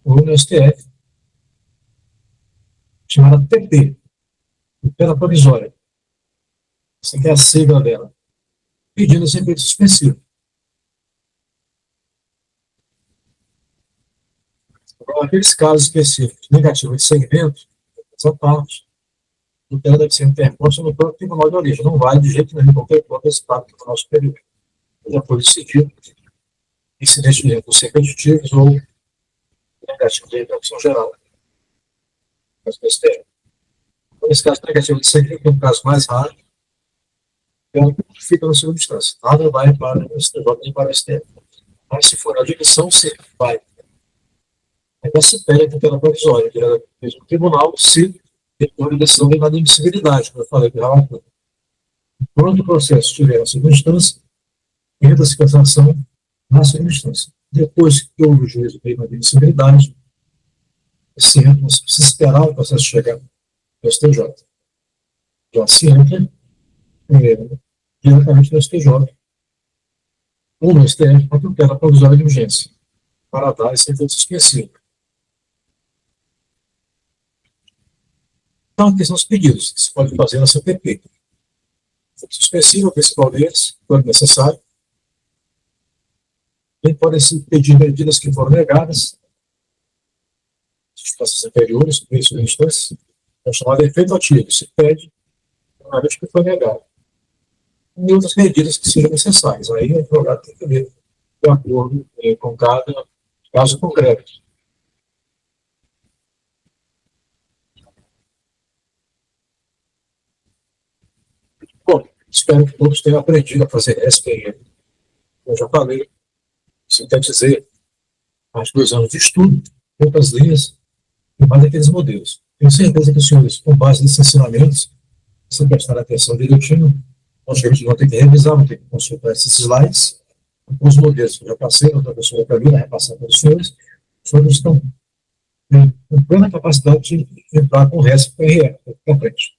ou no STF, chamada TP, tutela provisória. Essa aqui é a sigla dela, pedindo esse efeito suspensivo. Agora, aqueles casos específicos negativos de segmento, essa parte, a tutela deve ser interposta no próprio tribunal de origem. Não vale de jeito nenhum qualquer coisa esse para o tribunal superior. Já foi decidido incidentes de recursos repetitivos ou negativos de repercussão geral. Mas besteira. Então, esse caso negativo de segmento é um caso mais raro, então fica na segunda instância. Nada vai para o STJ nem para o STF. Mas se for a admissão, sim, vai. Então se pede a tutela provisória, que era feita no tribunal, se depois de decisão de inadmissibilidade, como eu falei que relator. Quando o processo estiver na segunda instância, entra-se cassação na segunda instância. Depois que houve o juízo de inadmissibilidade, se entra, você precisa esperar o processo chegar no STJ. Já se entra diretamente no STJ ou no STF para tutela provisória de urgência, para dar esse efeito suspensivo. Então, aqui são os pedidos que se pode fazer na CPP. Suspensivo, o principal deles, quando necessário. Também podem se pedir medidas que foram negadas, instâncias anteriores, preço de instância, é chamado efeito ativo. Se pede uma vez que foi negado. E outras medidas que sejam necessárias. Aí o advogado tem que ver de acordo com cada caso concreto. Bom, espero que todos tenham aprendido a fazer SPM. Eu já falei, sintetizei mais 2 anos de estudo, poucas linhas e mais aqueles modelos. Tenho certeza que os senhores, com base nesses ensinamentos, se prestar atenção direitinho, logicamente vão ter que revisar, vão ter que consultar esses slides, os modelos que eu já passei, a professora Camila repassar para os senhores estão com plena capacidade de entrar com o resto para a frente.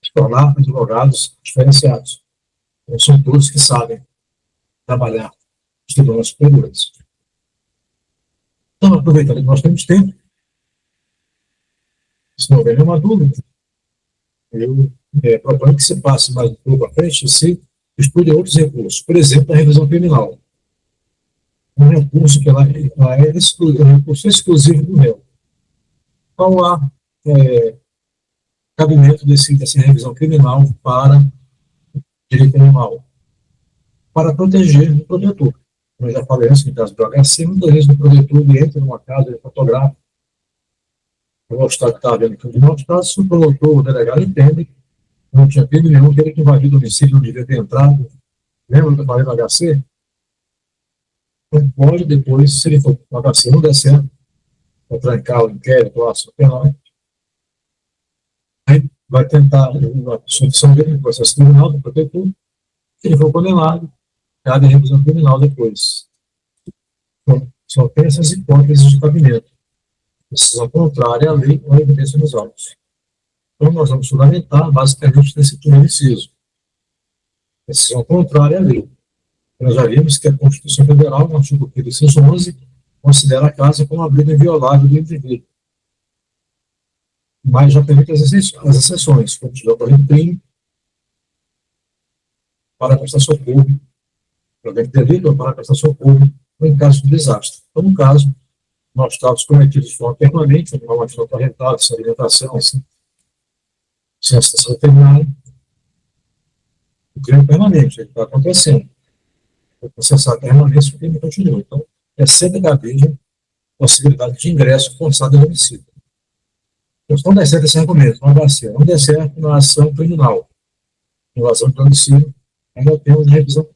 Se tornar advogados diferenciados. Não são todos que sabem trabalhar os tribunais superiores. Então, aproveitando que nós temos tempo, se não houver nenhuma dúvida, eu proponho que se passe mais um pouco à frente e se estude outros recursos. Por exemplo, a revisão criminal. Um recurso que ela é um recurso exclusivo do réu. Qual há cabimento dessa revisão criminal para direito animal? Para proteger o protetor. Como eu já falei antes, no caso do HC, muitas vezes o protetor entra numa casa, ele fotografa, o Estado que está vendo que o Estado, se o promotor, o delegado, entende que não tinha crime nenhum, que ele que invadiu o domicílio, não devia ter entrado. Lembra que eu falei no HC? Então, pode depois, se ele for no HC não der certo, para trancar o inquérito, a ação penal, aí vai tentar a solução dele no processo criminal do protetor, se ele for condenado, cabe a revisão criminal depois. Então, só tem essas hipóteses de cabimento. Decisão contrária à lei ou à evidência nos autos. Então, nós vamos fundamentar, basicamente, nesse primeiro inciso. Decisão contrária à lei. Nós já vimos que a Constituição Federal, no artigo 311, considera a casa como uma briga inviolável do indivíduo. Mas já permite as exceções, quando tiver ocorrido crime, para prestar socorro, para delito ou para prestar socorro, ou em caso de desastre. Então, no caso, maus tratos cometidos de forma permanente, como uma falta rentável, sem alimentação, sem assistência veterinária, o crime permanente, ele está acontecendo. Para processar a permanência, o crime continua. Então, é sempre cabível a possibilidade de ingresso forçado em homicídio. Então, não der certo esse argumento, não dá certo. Não der certo na ação criminal. Invasão de domicílio, ainda temos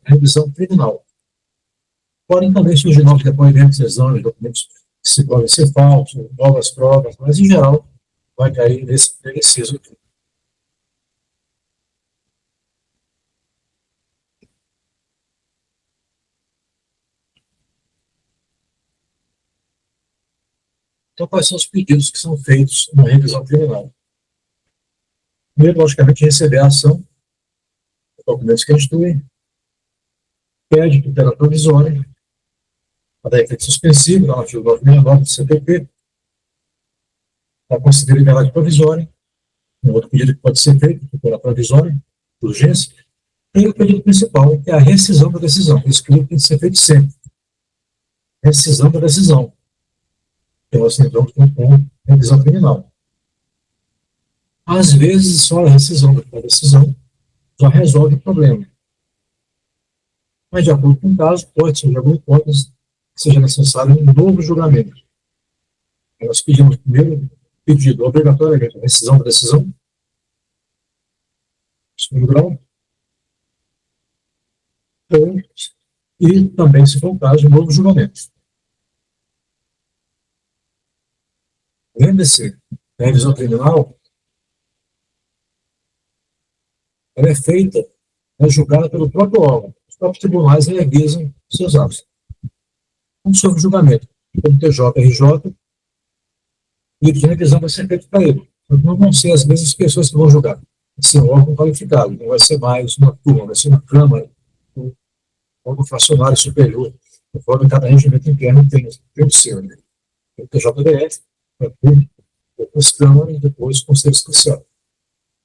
revisão criminal. Podem também surgir novos depoimentos, exames, documentos que se podem ser falsos, novas provas, mas em geral vai cair nesse inciso aqui. Então, quais são os pedidos que são feitos na revisão criminal? Primeiro, logicamente, receber a ação, documentos que instruem, pede tutela provisória, para efeito suspensivo, no artigo 969 do CPP, para conceder liberdade provisória, um outro pedido que pode ser feito, tutela provisória, urgência, e o pedido principal, que é a rescisão da decisão. Esse pedido tem que ser feito sempre. Rescisão da decisão. Então, assim, vamos com revisão criminal. Às vezes, só a rescisão da decisão já resolve o problema. Mas, de acordo com o caso, pode ser de alguma hipótese que seja necessário um novo julgamento. Nós pedimos primeiro pedido obrigatoriamente a rescisão da decisão, segundo grau, e também, se for o caso, um novo julgamento. Lembre-se, a revisão criminal ela é feita, é julgada pelo próprio órgão. Os próprios tribunais revisam seus atos. Como sobre o julgamento, como TJRJ, e de revisão vai ser feito para ele. Não vão ser as mesmas pessoas que vão julgar. Vai ser um órgão qualificado, não vai ser mais uma turma, vai ser uma Câmara, um órgão fracionário superior, conforme cada regimento interno tem o seu. Né? O TJDF, depois Câmara e depois Conselho Especial.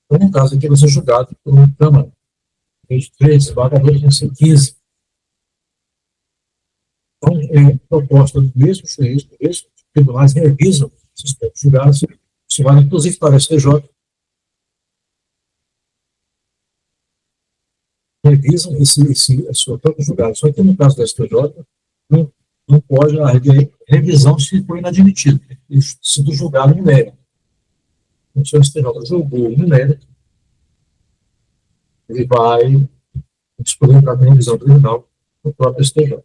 Então, no caso aqui, vai ser julgado por uma Câmara, de 3, desembargadores vão ser 15. Então, é proposta do mesmo juiz, do mesmo tribunais revisam esses pontos julgados, isso vale inclusive para o STJ, revisam esse próprio julgado. Só que no caso do STJ, não pode a revisão se for inadmitido, se do julgado no mérito. Então, se o STJ julgou no mérito, ele vai discorrer para a revisão criminal do próprio STJ.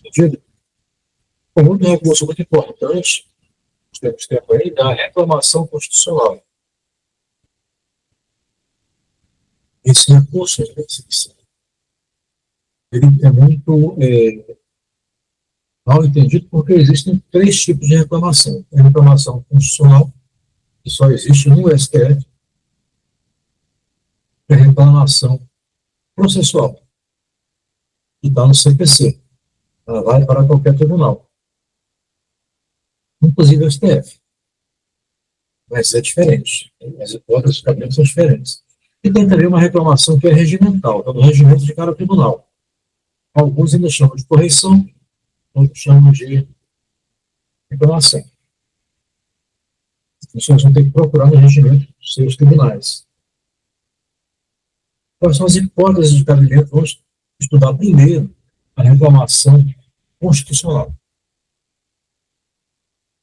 Entendido? Um outro recurso muito importante, que temos tempo aí, da reclamação constitucional. Esse recurso, ele é muito mal entendido porque existem 3 tipos de reclamação. A reclamação constitucional, que só existe no STF, e a reclamação processual, que está no CPC. Ela vai para qualquer tribunal, inclusive o STF. Mas é diferente. As hipóteses de cabimento são diferentes. E tem também uma reclamação que é regimental, é do regimento de cada tribunal. Alguns ainda chamam de correição, outros chamam de reclamação. As pessoas vão ter que procurar no regimento dos seus tribunais. Quais são as hipóteses de cabimento? Vamos estudar primeiro a reclamação constitucional.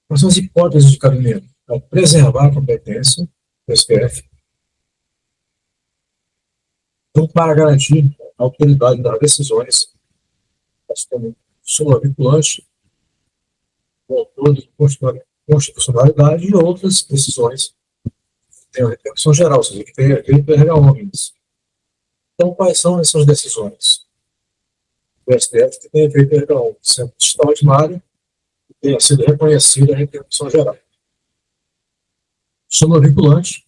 Quais são as hipóteses de cabimento? Para preservar a competência do STF, então, para garantir a autoridade das decisões, como súmula vinculante, controle de constitucionalidade e outras decisões que têm uma repercussão geral, ou seja, que tem efeito erga-omnes. Então, quais são essas decisões do STF que têm efeito erga-omnes? Sendo extraordinário e tenha sido reconhecida a repercussão geral. Súmula vinculante,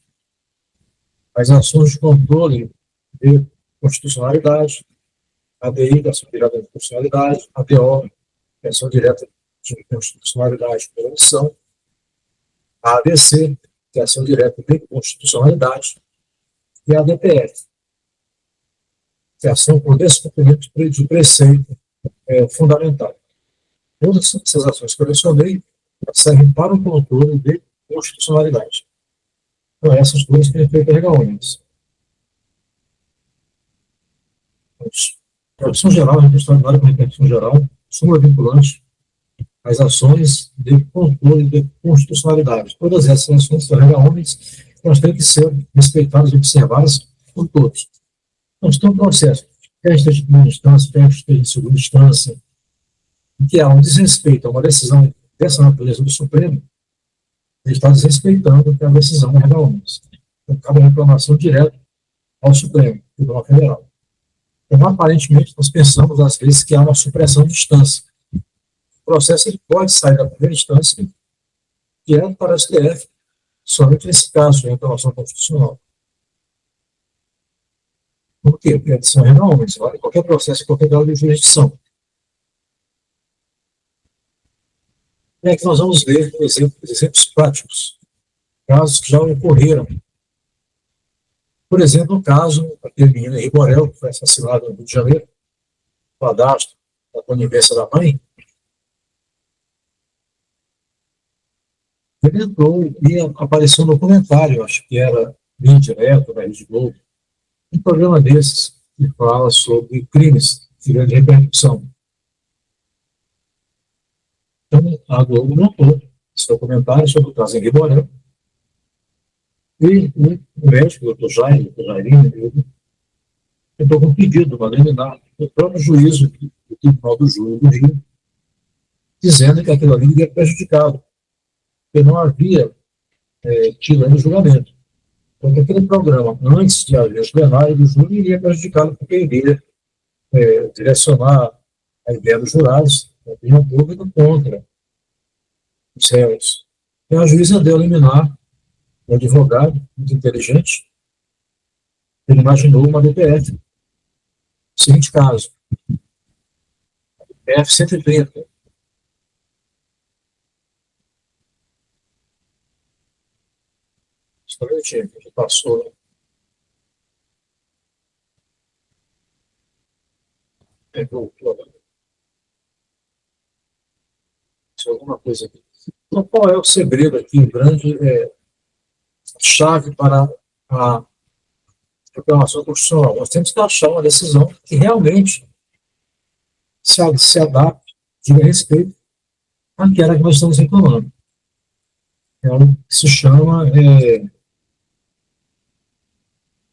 as ações de controle de constitucionalidade, ADI, da ação direta de constitucionalidade, ADO, que é a ação direta de constitucionalidade por omissão, a ADC, que é a ação direta de constitucionalidade, e a ADPF, que é a ação por descumprimento de preceito fundamental. Todas essas ações que eu mencionei servem para o controle de constitucionalidade. Então, essas duas têm efeito erga-omnes. Repercussão geral, repercussão com repercussão geral, súmula vinculante, as ações de controle de constitucionalidade. Todas essas ações são erga-omnes, elas têm que ser respeitadas e observadas por todos. Então, se tem um processo, quer esteja em primeira instância, quer esteja em segunda instância, que há um desrespeito a uma decisão dessa natureza do Supremo, ele está desrespeitando a decisão regulamentar. Então, cabe a reclamação direta ao Supremo Tribunal Federal. Então, aparentemente, nós pensamos, às vezes, que há uma supressão de instância. O processo ele pode sair da primeira instância, direto para o STF, somente nesse caso de reclamação constitucional. Por quê? Porque a decisão é regulamentar, vale qualquer processo, qualquer grau de jurisdição. E aqui nós vamos ver exemplos práticos, casos que já ocorreram. Por exemplo, o caso daquele menino Henri Borel, que foi assassinado no Rio de Janeiro, o padrasto da conivência da mãe. Ele entrou e apareceu no documentário, acho que era Linha Direta, da Rede Globo, um programa desses que fala sobre crimes de grande repercussão. Então, a Globo montou esse documentário sobre o caso Henri Borel. E o médico, o Dr. Jairino, ele entrou com um pedido para liminar o próprio juízo do Tribunal do Júri do Rio, dizendo que aquilo ali iria prejudicado, porque não havia tido ainda o julgamento. Então, que aquele programa, antes de haver o plenário do júri, iria prejudicá-lo, porque iria direcionar a ideia dos jurados, a opinião pública, contra os réus. E a juíza deu a liminar, um advogado muito inteligente, ele imaginou uma DPF. O seguinte caso, a DPF 130. História que passou, né? Alguma coisa aqui. Então, qual é o segredo aqui, o grande chave para a reclamação constitucional? Nós temos que achar uma decisão que realmente se adapte, diga respeito àquela que nós estamos reclamando. É o que se chama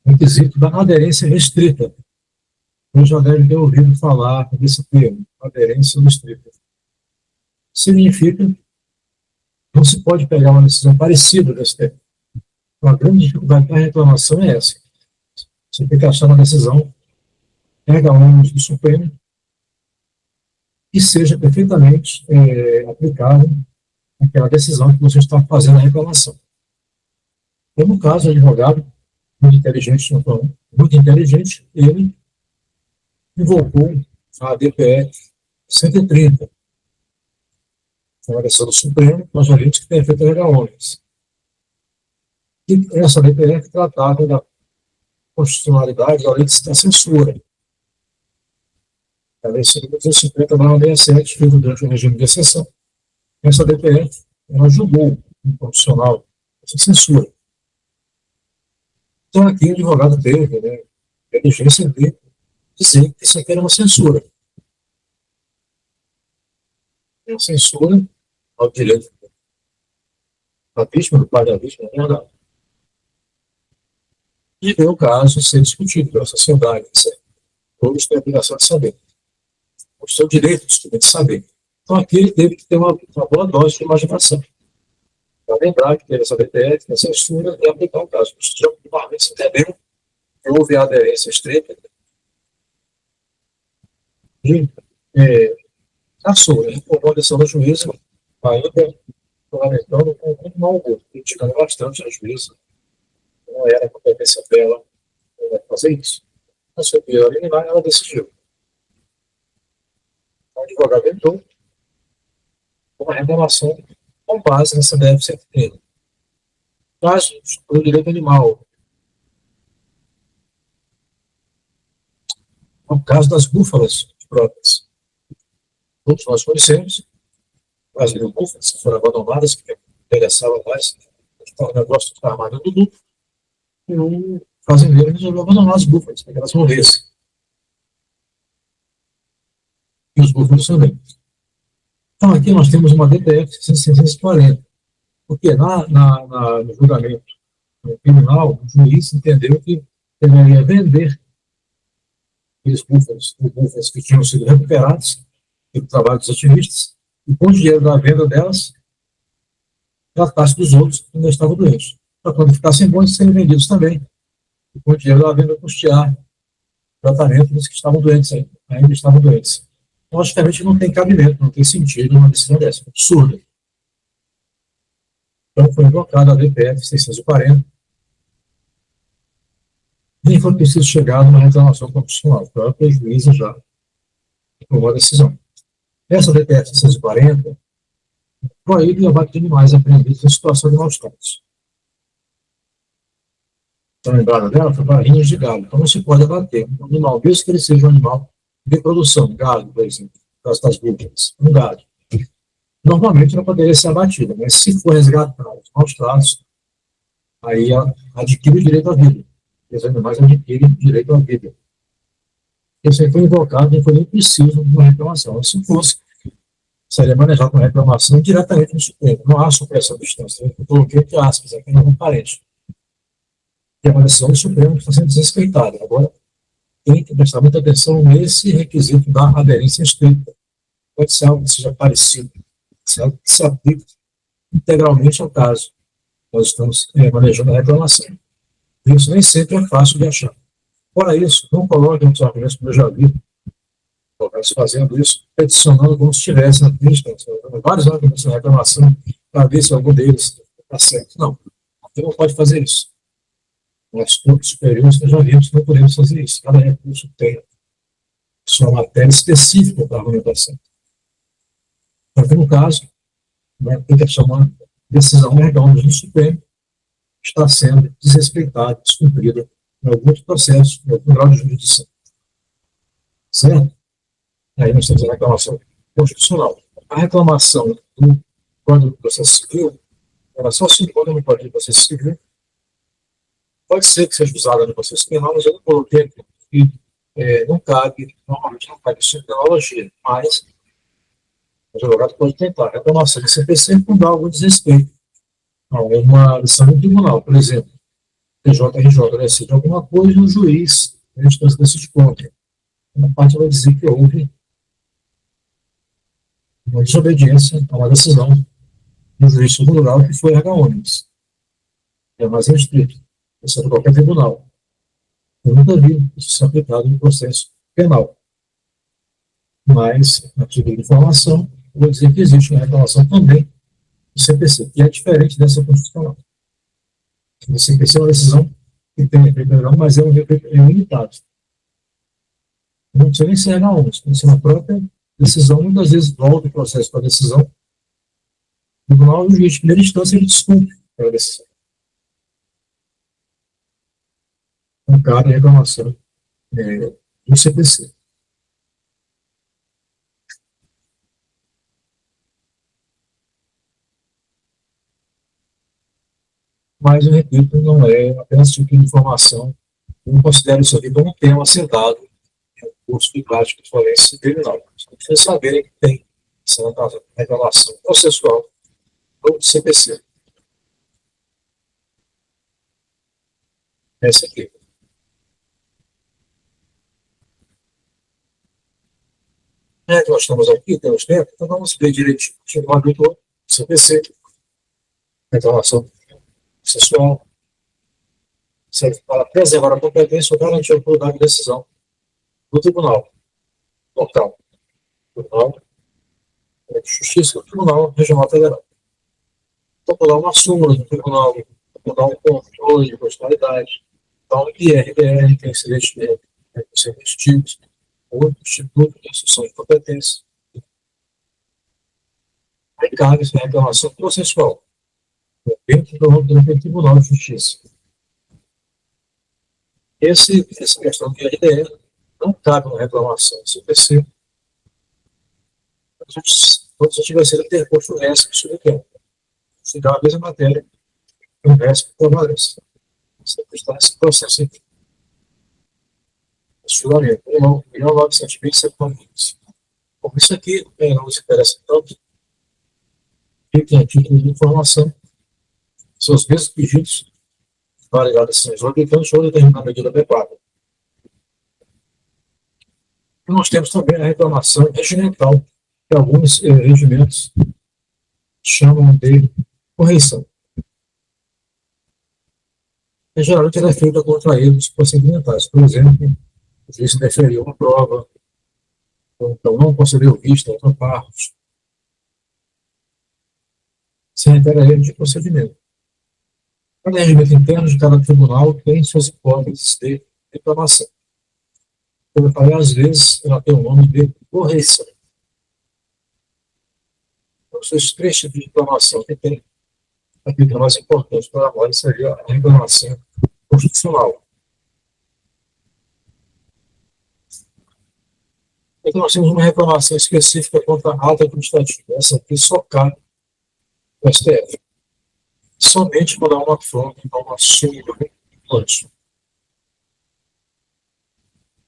requisito da aderência restrita. Você já deve ter ouvido falar desse termo, aderência restrita. Significa que não se pode pegar uma decisão parecida desse termo. Então, a grande dificuldade da reclamação é essa. Você tem que achar uma decisão, pega ônibus do Supremo, que seja perfeitamente aplicável àquela decisão que você está fazendo a reclamação. Então, no caso, o advogado, muito inteligente, ele invocou a DPF 130, que é uma decisão do Supremo, nós já vimos que tem efeito legal-ônibus. E essa DPF tratava da constitucionalidade da lei da censura. A lei 5.250/67, feita durante o regime de exceção. Essa DPF, ela julgou inconstitucional essa censura. Então, aqui o advogado teve, a inteligência de dizer que isso aqui era uma censura. É uma censura ao direito da vítima, do pai da vítima, na verdade. E veio o caso ser discutido pela sociedade, certo? Todos têm a obrigação de saber. O seu direito de saber. Então, aqui ele teve que ter uma boa dose de imaginação. Para lembrar que teve essa DPF, essa censura, e aplicar o caso. Os estudantes entenderam que houve a aderência estreita e caçou, informou a decisão da juíza, ainda lamentando com muito mau gosto, criticando bastante a juíza. Não era a competência dela fazer isso. Mas foi pior eliminar, ela decidiu. O advogado entrou com uma reclamação com base nessa DPF 130. Caso do direito animal. É o caso das búfalas próprias. Todos nós conhecemos as mil búfalas que foram abandonadas, que interessavam mais, o negócio de armado do lucro, e o fazendeiro resolveu abandonar as búfalas, para que elas morressem. E os búfalos também. Então, aqui nós temos uma DPF 640, porque no julgamento criminal, o juiz entendeu que deveria vender aqueles búfalos que tinham sido recuperados pelo trabalho dos ativistas, e com o dinheiro da venda delas, tratasse dos outros que ainda estavam doentes. Para quando ficassem bons, serem vendidos também, e com o dinheiro da venda custear o tratamento dos que estavam doentes ainda estavam doentes. Logicamente não tem cabimento, não tem sentido uma decisão dessa, absurda. Então foi invocada a DPF 640, nem foi preciso chegar numa reclamação constitucional, a própria juíza já tomou a decisão. Essa DPF 640 proíbe o abate de animais apreendidos em situação de maus tratos. Então, lembrada dela, foi para rinhas de gado. Então, não se pode abater um animal, mesmo que ele seja um animal de produção, gado, por exemplo, no caso das búfalas, um gado. Normalmente não poderia ser abatido, mas se for resgatado os maus tratos, aí adquire o direito à vida. Os animais adquirem o direito à vida. Isso aí foi invocado, não foi nem preciso de uma reclamação. Se fosse, seria manejado com reclamação diretamente no Supremo. Não há supressão de instância. Eu coloquei entre aspas, aqui não é um parente. É uma decisão do Supremo que está sendo desrespeitada. Agora, tem que prestar muita atenção nesse requisito da aderência estrita. Pode ser algo que seja parecido, se algo que se aplique integralmente ao caso. Nós estamos manejando a reclamação. Isso nem sempre é fácil de achar. Fora isso, não coloquem os argumentos, como eu já vi, fazendo isso, peticionando como se estivesse na primeira instância. Vários argumentos na reclamação para ver se algum deles está certo. Não, você não pode fazer isso. Nós, corpos superiores, nós já vimos que não podemos fazer isso. Cada recurso tem sua matéria específica para a argumentação. Então, no caso, tem que chamar decisão legal do Supremo está sendo desrespeitada, descumprida em alguns processos, em algum grau de jurisdição. Certo? Aí nós temos a reclamação constitucional. A reclamação do Código de Processo Civil, ela só se encontra no Código de Processo Civil. Pode ser que seja usada no processo penal, mas eu não coloquei aqui, porque não cabe, normalmente não cabe isso em penologia, mas o advogado pode tentar. A reclamação de CPC não dá algum desrespeito a uma decisão do tribunal, por exemplo, TJRJ decide alguma coisa e o juiz, a instância decide contra. Uma parte vai dizer que houve uma desobediência a uma decisão do juiz tribunal que foi erga omnes. É mais restrito. Isso é de qualquer tribunal. Eu nunca vi isso ser aplicado no processo penal. Mas, a título de informação, vou dizer que existe uma reclamação também do CPC, que é diferente dessa constitucional. O CPC é uma decisão que tem efeito legal, mas é um efeito limitado. Não precisa nem ser erga omnes, pode ser uma própria decisão, muitas vezes volta o processo para a decisão. O tribunal, o juiz de primeira instância, ele descumpre a decisão. Não cabe a reclamação do CPC. Mas, eu repito, não é apenas tipo de informação. Eu não considero isso aqui como um tema sentado em um curso de prática de forense criminal. Só precisa saberem que tem essa reclamação processual do CPC. Essa aqui. Nós estamos aqui, temos tempo, então vamos ver direitinho. Chegou uma dúvida do CPC, reclamação processual, serve para preservar a competência ou garantir a autoridade de decisão do tribunal local, tribunal de justiça, tribunal regional federal. Então, vou dar uma súmula do tribunal, vou dar um controle de constitucionalidade, dar um IRBR, que é excelente tipos, ou Instituto de Instrução de Competência. Aí cabe essa reclamação processual, dentro do Tribunal de Justiça. Essa questão do IRDR não cabe uma reclamação do CPC. Quando você tiver sido interposto o RESP sobre o tempo. Se dá a mesma matéria, o RESP prevalece. Você está nesse processo aqui. Julgamento. Não 920, como isso aqui não nos interessa tanto, fica a título de informação, são os mesmos pedidos para ligar decisões obrigantes ou determinar a medida adequada. E nós temos também a reclamação regimental, que alguns regimentos chamam de correição. Em geral, ela é feita contra erros procedimentais. Por exemplo, o juiz deferiu uma prova, ou então não concedeu vista a outra parte, sem reiterar erro de procedimento. O regimento interno de cada tribunal tem suas hipóteses de reclamação. Como eu falei, às vezes, ela tem o nome de correição. Então, esses três tipos de reclamação que tem, aqui que é mais importante para nós seria a reclamação constitucional. Então, nós temos uma reclamação específica contra a ata administrativa. Essa aqui só cabe no STF. Somente quando há uma afronta a uma súmula vinculante.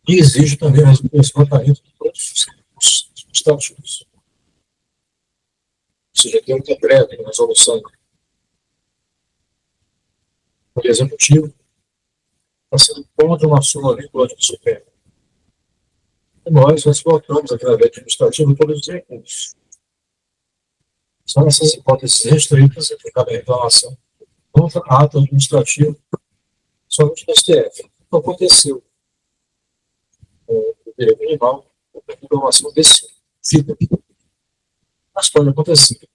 E exige também o esgotamento de todos os estatutos. Ou seja, tem um decreto, uma resolução do Executivo está sendo contra uma súmula vinculante do Supremo. E nós votamos aqui na lei administrativa todos os recursos. São essas hipóteses restritas entre cada reclamação contra ato administrativo somente no STF. Não aconteceu o direito animal, a reclamação desse tipo. Mas pode acontecer.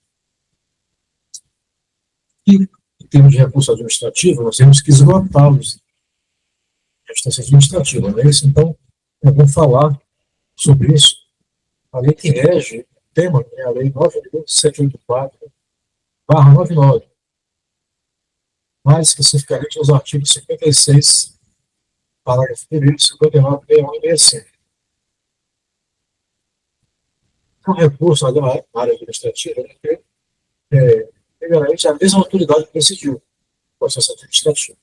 E, em termos de recurso administrativo, nós temos que esgotá-los na instância administrativa, não é isso? Então, é bom falar sobre isso. A lei que rege o tema é a Lei 9.784/99, mais especificamente os artigos 56, parágrafo 1º, 59, 61 e 65. O recurso da área administrativa primeiramente, é a mesma autoridade que decidiu o processo administrativo.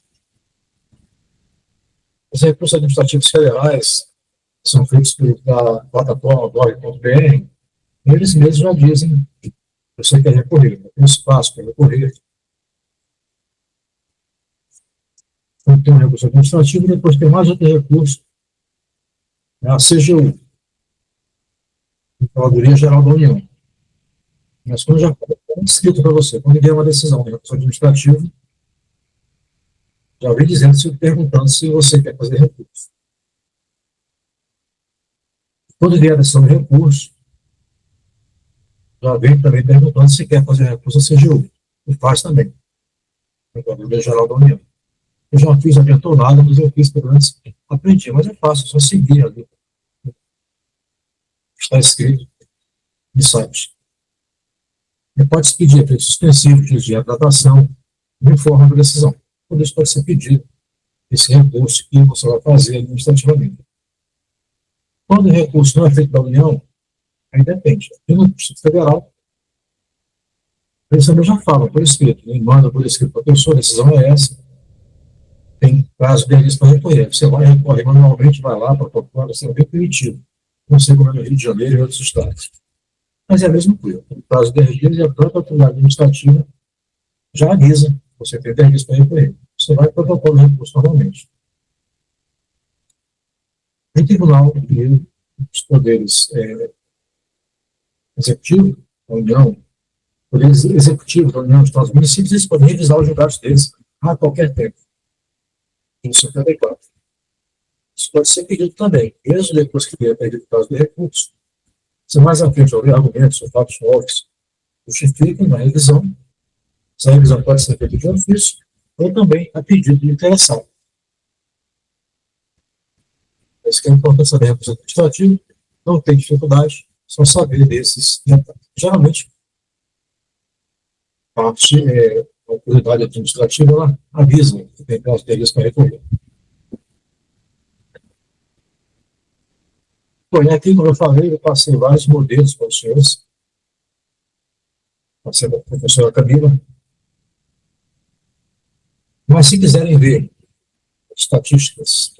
Os recursos administrativos federais são feitos pela plataforma GOV.br, eles mesmos já dizem que você quer recorrer, tem espaço para recorrer. Então, tem um recurso administrativo, depois tem mais outro recurso, a CGU, a Procuradoria Geral da União. Mas quando já está escrito para você, quando vier uma decisão de recurso administrativo, já vem dizendo, perguntando se você quer fazer recurso. Quando vier a decisão de recurso, já vem também perguntando se quer fazer recurso à CGU. E faz também. A Procuradoria Geral da União. Eu já fiz, adiantou nada, mas eu fiz pelo menos, aprendi, mas é fácil, só seguir ali. Está escrito no site. E pode pedir efeitos suspensivos de hidratação em forma de decisão. Tudo isso pode ser pedido, esse recurso que você vai fazer administrativamente. Quando o recurso não é feito da União, aí depende. Aqui no Distrito Federal, eles também já falam por escrito, né? Manda por escrito para a pessoa, a decisão é essa, tem prazo deles para recorrer. Você vai recorrer manualmente, vai lá para a procura, você vai ver permitido. Não sei como é no Rio de Janeiro e outros estados. Mas é a mesma coisa. No prazo de 10 dias, a própria autoridade administrativa já avisa, você tem 10 dias para recorrer. Você vai protocolar o recurso normalmente. Em tribunal, os poderes executivo da União, poderes executivos da União dos Estados Municípios, eles podem revisar os julgados deles a qualquer tempo. Isso é adequado. Isso pode ser pedido também, mesmo depois que tenha perdido o caso de recurso. Se mais à frente houver argumentos ou fatos novos justificam na revisão, essa revisão pode ser feita de ofício ou também a pedido do interessado. Esse que é a importância da recurso administrativo, não tem dificuldade, só saber desses detalhes. Geralmente, a autoridade administrativa ela avisa que tem prazo deles para recorrer. Bom, e aqui, como eu falei, eu passei vários modelos para os senhores. Passei para a professora Camila. Mas, se quiserem ver estatísticas,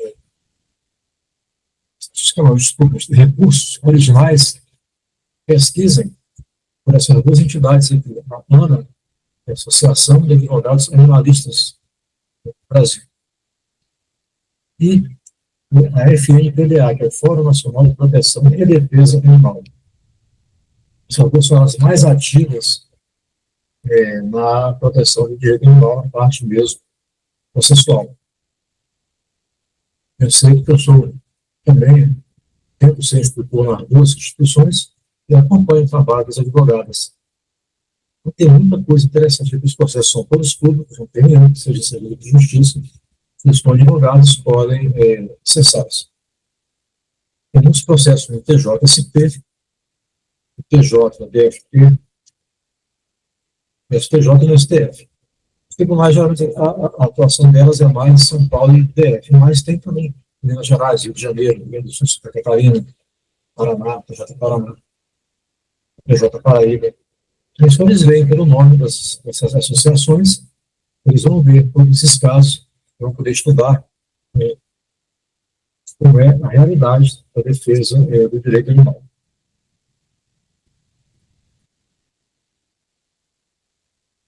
de recursos originais, pesquisem por essas duas entidades aqui, a ANA, a Associação de Advogados Animalistas do Brasil, e a FNPDA, que é o Fórum Nacional de Proteção e Defesa Animal. São pessoas mais ativas na proteção do direito animal, na parte mesmo processual. Eu sei que eu sou também, tento ser instrutor nas duas instituições e acompanho o trabalho das advogadas. Então, tem muita coisa interessante aqui. Os processos são todos públicos, não tem nenhum que seja serviço de justiça, que os advogados podem acessá-los. Tem muitos processos no TJSP, no TJ, no DFT, no STJ e no STF. Os tribunais, a atuação delas é mais em São Paulo e DF, mas tem também Minas Gerais, Rio de Janeiro, Rio Grande do Sul, Santa Catarina, Paraná, TJ Paraná, TJ Paraíba. Então, se eles veem pelo nome dessas associações, eles vão ver todos esses casos, vão poder estudar como é a realidade da defesa do direito animal.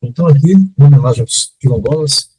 Então, aqui, em homenagem aos quilombolas,